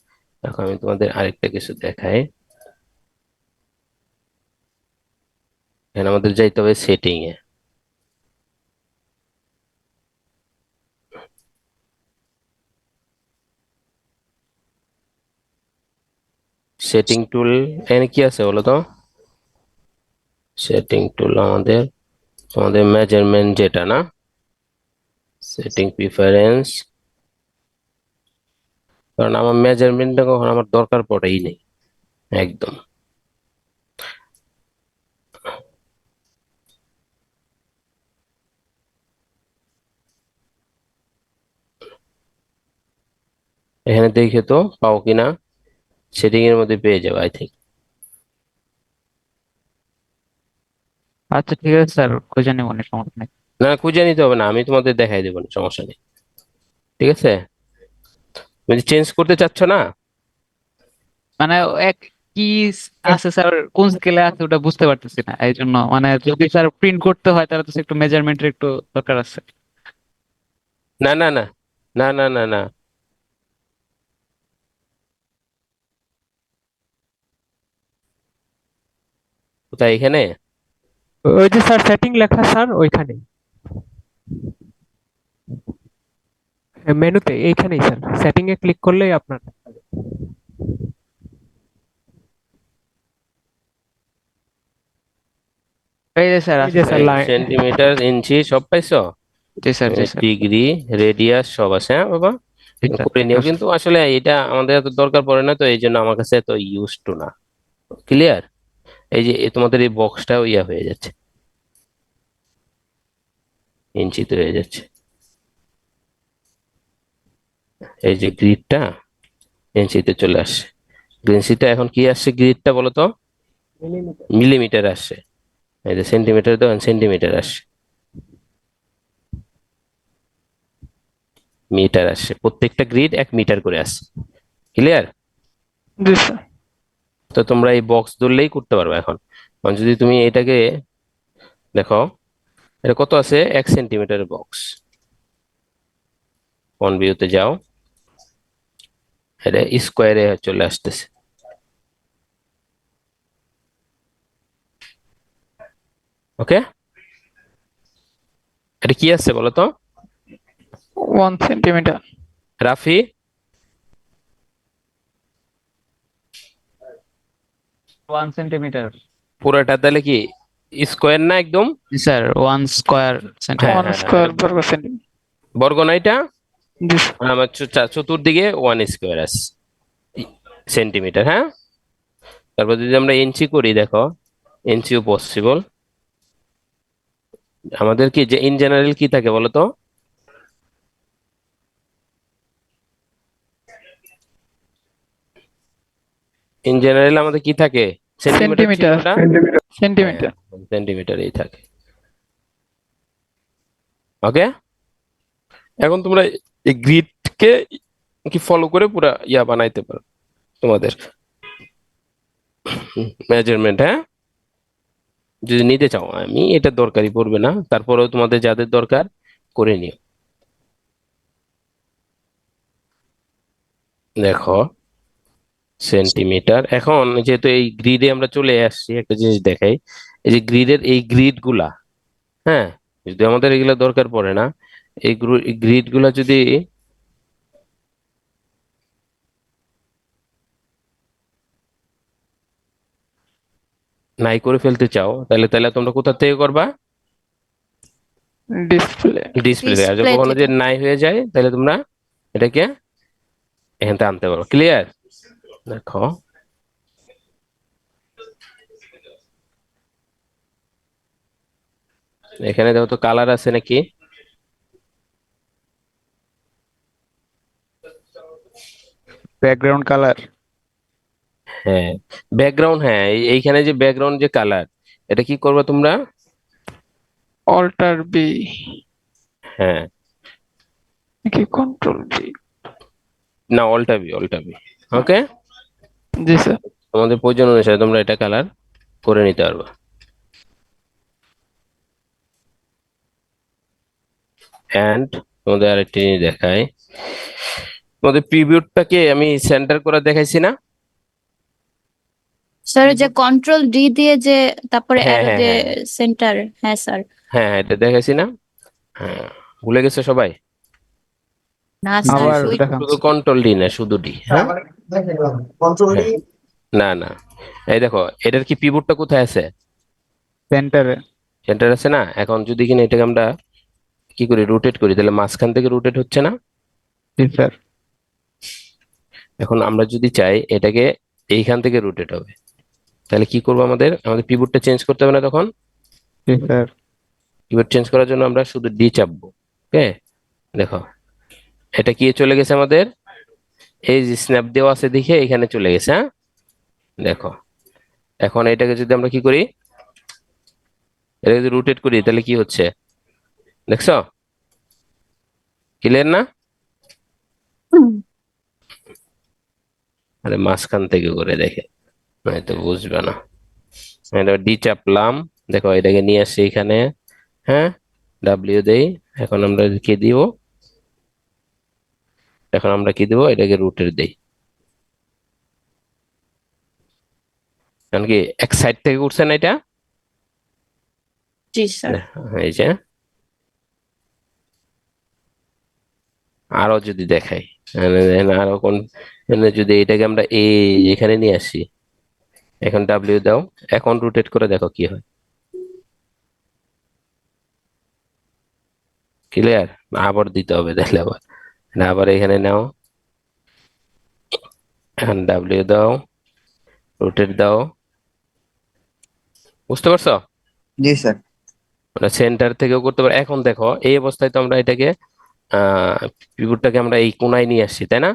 [SPEAKER 1] দেখো আমি তোমাদের আরেকটা কিছু দেখাই। এখানে আমাদের যাইতে হবে সেটিং এ, সেটিং টুল। এখানে কি আছে বলো তো? সেটিং টুল আমাদের, আমাদের মেজারমেন্ট যেটা না, সেটিং প্রিফারেন্স। কারণ আমার মেজারমেন্টটা কখন আমার দরকার পড়েই নেই একদম। এখানে দেখে তো পাও কিনা, সেটিং এর মধ্যে পেয়ে যাবে আই থিঙ্ক।
[SPEAKER 2] আচ্ছা ঠিক আছে স্যার, খুঁজে নেব, অনেক সমস্যা নেই।
[SPEAKER 1] না খুঁজে নিতে হবে না, আমি তোমাদের দেখাই দেবো না, সমস্যা নেই। ঠিক আছে, তুমি চেঞ্জ করতে চাচ্ছ না?
[SPEAKER 2] মানে এক কি আছে স্যার, কোন স্কেলে আছে ওটা বুঝতে পারতেছি না, এই জন্য মানে যদি স্যার প্রিন্ট করতে হয় তাহলে তো একটু মেজারমেন্টের একটু দরকার আছে।
[SPEAKER 1] না না না, না না না না, কোথায়, এখানে?
[SPEAKER 4] ওই যে স্যার সেটিং লেখা স্যার ওইখানে মেনুতে, এইখানেই স্যার, সেটিং এ ক্লিক করলেই আপনার
[SPEAKER 2] এই যে স্যার
[SPEAKER 4] এই
[SPEAKER 2] আছে
[SPEAKER 4] যে
[SPEAKER 2] স্যার।
[SPEAKER 4] Sir line.
[SPEAKER 1] সেন্টিমিটার, ইঞ্চি সব পাইছো?
[SPEAKER 2] জি স্যার, জি স্যার,
[SPEAKER 1] ডিগ্রি, রেডিয়াস সব আছে, হ্যাঁ বাবা,
[SPEAKER 2] জি স্যার।
[SPEAKER 1] করে নিও। কিন্তু আসলে এটা আমাদের এত দরকার পড়ে না, তো এই জন্য আমার কাছে এত ইউজ টু না। ক্লিয়ার? এই যে তোমাদের এই বক্সটাও ইয়া হয়ে যাচ্ছে, ইঞ্চিতে হয়ে যাচ্ছে। এই যে গ্রিডটা ইঞ্চিতে চলে আসছে, ইঞ্চিটা এখন কি আসছে, গ্রিডটা বলো তো, মিলিমিটার আসছে। এই যে সেন্টিমিটার দেন, সেন্টিমিটার আসে, মিটার আসে, প্রত্যেকটা গ্রিড 1 মিটার করে আসে। ক্লিয়ার?
[SPEAKER 2] জি স্যার।
[SPEAKER 1] তো তোমরা এই বক্স ধরলেই করতে পারবে। এখন এখন যদি তুমি এটাকে দেখো, এটা কত আছে, 1 সেন্টিমিটারের বক্স। ফ্রন্ট ভিউতে যাও, এটা স্কোয়ারে চলে আসতেছে। ওকে, এটা কি আছে বলো তো
[SPEAKER 2] 1 সেন্টিমিটার।
[SPEAKER 1] রাফি?
[SPEAKER 2] 1 সেন্টিমিটার।
[SPEAKER 1] পুরোটা তাহলে কি স্কোয়ার না একদম?
[SPEAKER 2] জি স্যার, 1 স্কোয়ার
[SPEAKER 1] হ্যাঁ
[SPEAKER 2] সেন্টিমিটার।
[SPEAKER 1] হ্যাঁ হ্যাঁ,
[SPEAKER 2] বর্গ সেন্টিমিটার।
[SPEAKER 1] বর্গ না এটা?
[SPEAKER 2] জি
[SPEAKER 1] আমার চতুর্দিকে 1 স্কোয়ার আছে, সেন্টিমিটার। হ্যাঁ, তারপর যদি আমরা ইঞ্চি করি, দেখো ইঞ্চিও পসিবল। আমাদের কি যে ইন জেনারেল কি থাকে বলো তো? ইন জেনারেল আমাদের কি থাকে? সেন্টিমিটার ছিল
[SPEAKER 2] সেন্টিমিটার।
[SPEAKER 1] না?
[SPEAKER 2] সেন্টিমিটার।
[SPEAKER 1] সেন্টিমিটারই থাকে। ওকে, এখন তোমরা এই গ্রিডকে কি ফলো করে পুরা বানাইতে পারো তোমাদের মেজারমেন্ট। হ্যাঁ, যদি নিতে চাও, আমি এটা দরকারই পড়বে না, তারপরেও তোমাদের যাদের দরকার করে নিও। দেখো সেন্টিমিটার। এখন যেহেতু এই গ্রিডে আমরা চলে আসছি, একটা জিনিস দেখাই, এই যে গ্রিডের এই গ্রিড গুলা, হ্যাঁ, যদি আমাদের এগুলা দরকার পড়ে না, এই গ্রিড গুলা যদি নাই করে ফেলতে চাও, তাহলে তাহলে তোমরা কোথা থেকে করবা?
[SPEAKER 2] ডিসপ্লে।
[SPEAKER 1] ডিসপ্লে। আর
[SPEAKER 3] ডিসপ্লে
[SPEAKER 1] কখনো যে
[SPEAKER 3] থেকে।
[SPEAKER 1] নাই হয়ে যায়, তাহলে তোমরা এটাকে এখান থেকে আনতে পারো। ক্লিয়ার? দেখো এখানে দেখো তো কালার আছে নাকি?
[SPEAKER 2] Background colour.
[SPEAKER 1] হ্যাঁ, ব্যাকগ্রাউন্ড। হ্যাঁ, এইখানে যে ব্যাকগ্রাউন্ড যে কালার, এটা কি করবে তোমরা?
[SPEAKER 2] অল্টার বি
[SPEAKER 1] হ্যাঁ,
[SPEAKER 2] নাকি কন্ট্রোল বি?
[SPEAKER 1] না, অল্টা বি, অল্টা বি। ওকে,
[SPEAKER 2] জি স্যার।
[SPEAKER 1] তোমাদের প্রয়োজন অনুসারে তোমরা এটা কালার করে নিতে পারবে। এন্ড তোমাদের আরেকটি জিনিস দেখাই, তোমাদের প্রিভিউটাকে আমি সেন্টার করে দেখাইছি না?
[SPEAKER 3] স্যার যে কন্ট্রোল ডি দিয়ে যে তারপরে
[SPEAKER 1] হ্যাঁ
[SPEAKER 3] অ্যারো
[SPEAKER 1] হ্যাঁ
[SPEAKER 3] দিয়ে
[SPEAKER 1] হ্যাঁ
[SPEAKER 3] সেন্টার। হ্যাঁ স্যার।
[SPEAKER 1] হ্যাঁ হ্যাঁ, এটা দেখাইছি না? হ্যাঁ, ভুলে গেছে সবাই?
[SPEAKER 3] না স্যার,
[SPEAKER 2] আবার
[SPEAKER 3] সুইচ।
[SPEAKER 2] দেখান।
[SPEAKER 1] শুধু কন্ট্রোল ডি না, শুধু ডি। হ্যাঁ
[SPEAKER 5] কন্ট্রোল
[SPEAKER 1] হ্যাঁ, না না, এই দেখো এটার কি পিভটটা কোথায় আছে?
[SPEAKER 2] সেন্টারে।
[SPEAKER 1] সেন্টার আছে না? এখন যদি কিনা এটাকে আমরা কি করি, রোটেট করি, তাহলে মাঝখান থেকে রোটেট হচ্ছে না?
[SPEAKER 2] জি স্যার।
[SPEAKER 1] এখন আমরা যদি চাই এটাকে এইখান থেকে রোটেট হবে, তাহলে কি করবো, আমাদের আমাদের পিভটটা চেঞ্জ করতে হবে না তখন?
[SPEAKER 2] জি স্যার।
[SPEAKER 1] পিভট চেঞ্জ করার জন্য আমরা শুধু ডি চাপবো। ওকে, দেখো এটা কি চলে গেছে আমাদের, এই যে স্ন্যাপ দেওয়া আছে দেখে এখানে চলে গেছে। হ্যাঁ, দেখো এখন এটাকে যদি আমরা কি করি, এটা যদি রোটেট করি, তাহলে কি হচ্ছে দেখছো? ক্লিয়ার না?
[SPEAKER 3] হুম।
[SPEAKER 1] আরে মাঝখান থেকে করে দেখে, নয়তো বুঝবে না। এটা ডি চাপলাম, দেখো এটাকে নিয়ে আসছি এখানে। হ্যাঁ, ডাব্লিউ দেই। এখন আমরা কি দিব, এখন আমরা কি দিব, এটাকে রুটের দেই। কারণ কি এক সাইড থেকে উঠছে না এটা?
[SPEAKER 3] জি স্যার।
[SPEAKER 1] এই যে আরো যদি দেখাই, দেখেন আরো কোন, যদি এটাকে আমরা এই এখানে নিয়ে আসি, এখন ডাব্লিউ দাও, এখন রোটেট করে দেখো কি হয়। ক্লিয়ার? আবার দিতে হবে তাহলে, আবার আবার এখানে নাও, এখন ডাব্লিউ দাও, রোটেট দাও। বুঝতে পারছো?
[SPEAKER 6] জি স্যার।
[SPEAKER 1] মানে সেন্টার থেকেও করতে পারো। এখন দেখো এই অবস্থায় তো আমরা এটাকে আহ পিভটটাকে আমরা এই কোনায় নিয়ে আসছি, তাই না?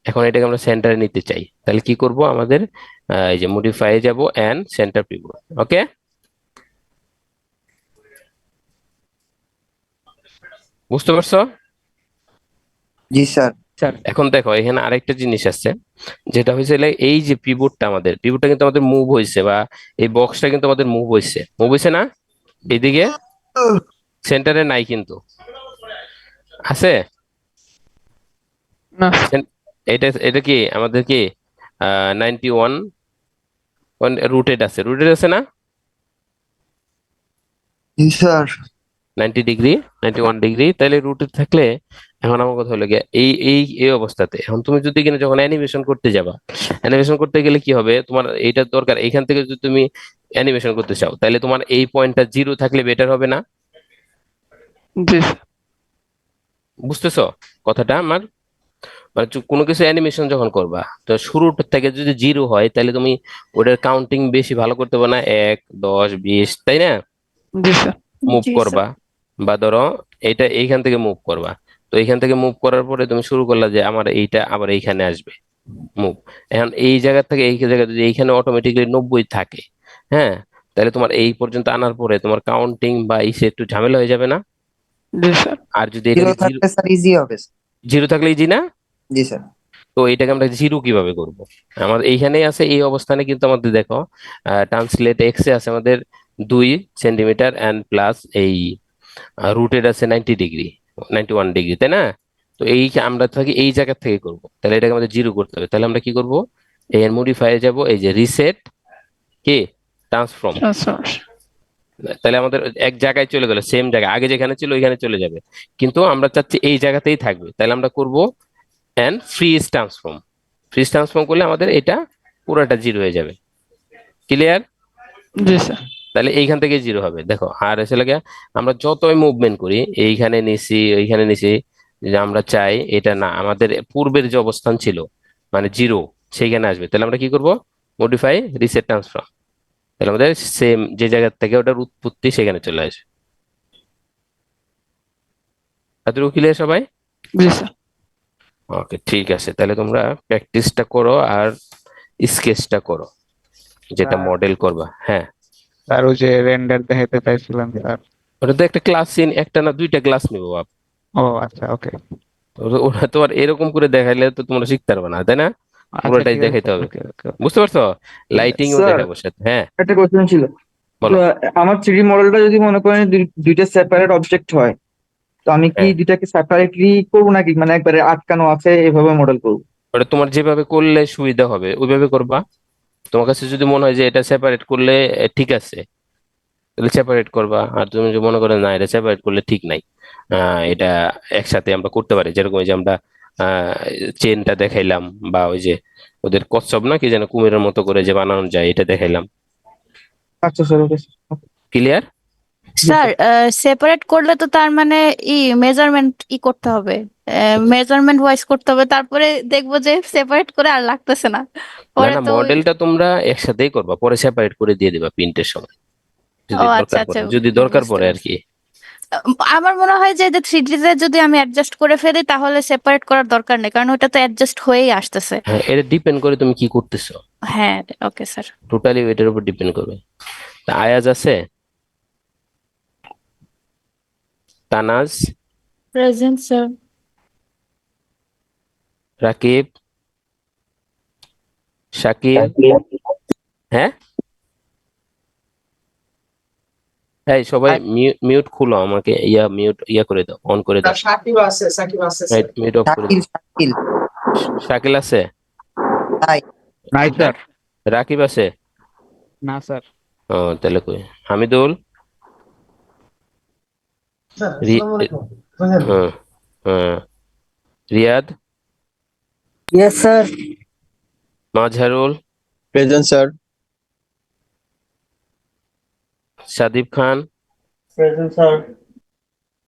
[SPEAKER 1] এখন এটাকে আমরা সেন্টারে নিতে চাই, তাহলে কি করব, আমাদের এই যে মডিফাই যাব এন্ড সেন্টার পিভট। ওকে, বুঝতে পারছো?
[SPEAKER 6] জি স্যার।
[SPEAKER 1] এখন দেখো এখানে আরেকটা জিনিস আছে, যেটা হয়েছে এই যে পিভটটা কিন্তু আমাদের মুভ হয়েছে, বা এই বক্সটা কিন্তু আমাদের মুভ হয়েছে না এইদিকে, সেন্টারে নাই কিন্তু, আছে?
[SPEAKER 2] না
[SPEAKER 1] এটা এটা কি আমাদের কি 91 রুটেড আছে না,
[SPEAKER 6] জি স্যার।
[SPEAKER 1] 90 ডিগ্রি, 91 ডিগ্রি, তাহলে রুটেড থাকলে এখন আমার কথা হলো গিয়ে এই অবস্থাতে এখন তুমি যদি কিনা যখন অ্যানিমেশন করতে যাবা, অ্যানিমেশন করতে গেলে কি হবে, তোমার এইটা দরকার, এইখান থেকে যদি তুমি অ্যানিমেশন করতে চাও তাহলে তোমার এই পয়েন্টটা 0 থাকলে বেটার হবে না?
[SPEAKER 2] জি
[SPEAKER 1] বুঝতেছো কথাটা আমার? মানে কোনো কিছু অ্যানিমেশন যখন করবা, তো শুরুর থেকে যদি 0 হয় তাহলে তুমি ওটার কাউন্টিং বেশি ভালো করতে পারবে না, 1 10 20, তাই না?
[SPEAKER 2] জি স্যার।
[SPEAKER 1] মুভ
[SPEAKER 3] জি স্যার।
[SPEAKER 1] করবা, বা ধরো এইটা এইখান থেকে মুভ করবা, তো এইখান থেকে মুভ করার পরে তুমি শুরু করলা যে আমার এইটা আবার এইখানে আসবে মুভ। এখন এই জায়গা থেকে এই জায়গা যদি এইখানে অটোমেটিকলি 90 থাকে, হ্যাঁ, তাহলে তোমার এই পর্যন্ত আনার পরে তোমার কাউন্টিং বা ইসে একটু ঝামেলা হয়ে যাবে না?
[SPEAKER 2] জি স্যার।
[SPEAKER 1] আর যদি
[SPEAKER 6] জিরো
[SPEAKER 1] এটাকে জিরো,
[SPEAKER 6] থাকলে স্যার ইজি হবে।
[SPEAKER 1] জিরো থাকলে ইজি না?
[SPEAKER 6] জি স্যার।
[SPEAKER 1] তো এটাকে আমরা জিরো কিভাবে করব? আমাদের এইখানেই আছে, এই অবস্থানে কিন্তু আমাদের দেখো ট্রান্সলেট এক্স এ আছে আমাদের 2 সেন্টিমিটার এন্ড প্লাস এই রুটেড আছে 90 ডিগ্রি, 91 ডিগ্রি, তাই না? তো এই আমরা থাকি এই জায়গা থেকে করব, তাহলে এটাকে আমাদের জিরো করতে হবে, তাহলে আমরা কি করব, এর মডিফাই যাব, এই যে রিসেট কি ট্রান্সফর্ম, তাহলে আমাদের এক জায়গায় চলে গেল, সেম জায়গায় আগে যেখানে ছিল ওইখানে চলে যাবে, কিন্তু আমরা চাচ্ছি এই জায়গাতেই থাকবে, তাহলে আমরা করব এন্ড ফ্রিজ ট্রান্সফর্ম করলে আমাদের এটা পুরোটা জিরো হয়ে যাবে। ক্লিয়ার?
[SPEAKER 2] জি স্যার।
[SPEAKER 1] তাহলে এইখান থেকে জিরো হবে, দেখো। আর এসে লাগে আমরা যতই মুভমেন্ট করি, এইখানে নিছি ওইখানে নিছি, যে আমরা চাই এটা না আমাদের পূর্বের যে অবস্থান ছিল মানে জিরো, সেইখানে আসবে, তাহলে আমরা কি করব, মডিফাই রিসেট ট্রান্সফর্ম, তাহলে আমাদের সেম যে জায়গা থেকে ওটার উৎপত্তি সেখানে চলে আসবে। এতটুকু ক্লিয়ার সবাই?
[SPEAKER 2] জি স্যার।
[SPEAKER 1] ওকে, ঠিক আছে, তাহলে তোমরা প্র্যাকটিসটা করো আর স্কেচটা করো, যেটা
[SPEAKER 2] স্যার
[SPEAKER 1] মডেল করবা। হ্যাঁ,
[SPEAKER 2] স্যার ওই যে রেন্ডার দেখাইতে চাইছিলাম স্যার।
[SPEAKER 1] ওটা তো একটা ক্লাস সিন, একটা না দুইটা ক্লাস নিবো বাপ।
[SPEAKER 2] ও আচ্ছা ওকে।
[SPEAKER 1] ওটা তো আর এরকম করে দেখাইলে তো তোমরা শিখতে পারবে না, তাই না?
[SPEAKER 2] আচ্ছা
[SPEAKER 1] পুরোটাই
[SPEAKER 2] ঠিক আছে
[SPEAKER 1] দেখাইতে হবে,
[SPEAKER 2] ওকে ওকে ওকে।
[SPEAKER 1] বুঝতে পারছো? লাইটিংও
[SPEAKER 8] স্যার
[SPEAKER 1] দেখাবো সাথে, হ্যাঁ।
[SPEAKER 8] একটা কোশ্চেন ছিল। তো
[SPEAKER 1] বলো।
[SPEAKER 8] আমার 3D মডেলটা যদি মনে করেন দুইটা সেপারেট অবজেক্ট হয়, তো আমি কি
[SPEAKER 1] হ্যাঁ,
[SPEAKER 8] দুইটাকে সেপারেটলি করবো নাকি মানে একবারে আটকানো আছে এভাবে মডেল করবো?
[SPEAKER 1] ওটা তোমার যেভাবে করলে সুবিধা হবে ওইভাবে করবা। তোমার কাছে যদি মনে হয় যে এটা সেপারেট করলে ঠিক আছে, তাহলে সেপারেট করবা, আর তুমি যদি মনে করো না এটা সেপারেট করলে ঠিক নাই, এটা একসাথে আমরা করতে পারি, যেরকম ওই যে আমরা চেনটা দেখাইলাম, বা ওই যে ওদের কচ্ছপ না কি যেন কুমিরের মতো করে যে বানানো যায় এটা দেখাইলাম।
[SPEAKER 8] আচ্ছা স্যার, ওকে
[SPEAKER 1] ক্লিয়ার?
[SPEAKER 8] জি
[SPEAKER 3] স্যার,
[SPEAKER 8] স্যার।
[SPEAKER 3] সেপারেট করলে তো তার মানে মেজারমেন্ট করতে হবে, মেজারমেন্ট ওয়াইজ করতে হবে, তারপরে দেখবো যে সেপারেট করে আর লাগতেছে না,
[SPEAKER 1] না
[SPEAKER 3] পরে
[SPEAKER 1] না,
[SPEAKER 3] তো
[SPEAKER 1] মডেলটা তোমরা একসাথেই করবা, পরে সেপারেট করে দিয়ে দিবা প্রিন্টের সময়,
[SPEAKER 3] ও
[SPEAKER 1] যদি
[SPEAKER 3] আচ্ছা
[SPEAKER 1] দরকার
[SPEAKER 3] আচ্ছা,
[SPEAKER 1] পড়ে, যদি দরকার
[SPEAKER 3] বুঝতে
[SPEAKER 1] পড়ে আর
[SPEAKER 3] পারছি।
[SPEAKER 1] কি।
[SPEAKER 3] আমার মনে হয় যে 3D তে যদি আমি অ্যাডজাস্ট করে ফেলি তাহলে সেপারেট করার দরকার নেই, কারণ ওটা তো অ্যাডজাস্ট হয়েই আসতেছে।
[SPEAKER 1] হ্যাঁ, এটা ডিপেন্ড করে তুমি কি করতেছো,
[SPEAKER 3] হ্যাঁ, ওকে স্যার।
[SPEAKER 1] টোটালি এটার উপর ডিপেন্ড করবে। তা আয়াজ আছে, তানাজ,
[SPEAKER 3] প্রেজেন্ট স্যার।
[SPEAKER 1] রাকিব, শাকিল, হ্যাঁ, এই সবাই মিউট খুলো, আমাকে মিউট করে দাও, অন করে দাও,
[SPEAKER 5] সাকিব আছে স্যার।
[SPEAKER 1] মিউট অফ করে দাও।
[SPEAKER 6] শাকিল শাকিল।
[SPEAKER 1] শাকিল আছে?
[SPEAKER 6] তাই।
[SPEAKER 2] নাই স্যার।
[SPEAKER 1] রাকিব আছে?
[SPEAKER 2] না স্যার।
[SPEAKER 1] ও, তাহলে কই হামিদুল?
[SPEAKER 5] স্যার
[SPEAKER 1] রি-
[SPEAKER 5] আসসালামু আলাইকুম। বুঝলেন?
[SPEAKER 1] হ্যাঁ, হ্যাঁ, Riyad,
[SPEAKER 8] yes sir.
[SPEAKER 1] Mazharul,
[SPEAKER 7] present sir.
[SPEAKER 1] Sadib Khan,
[SPEAKER 8] present sir.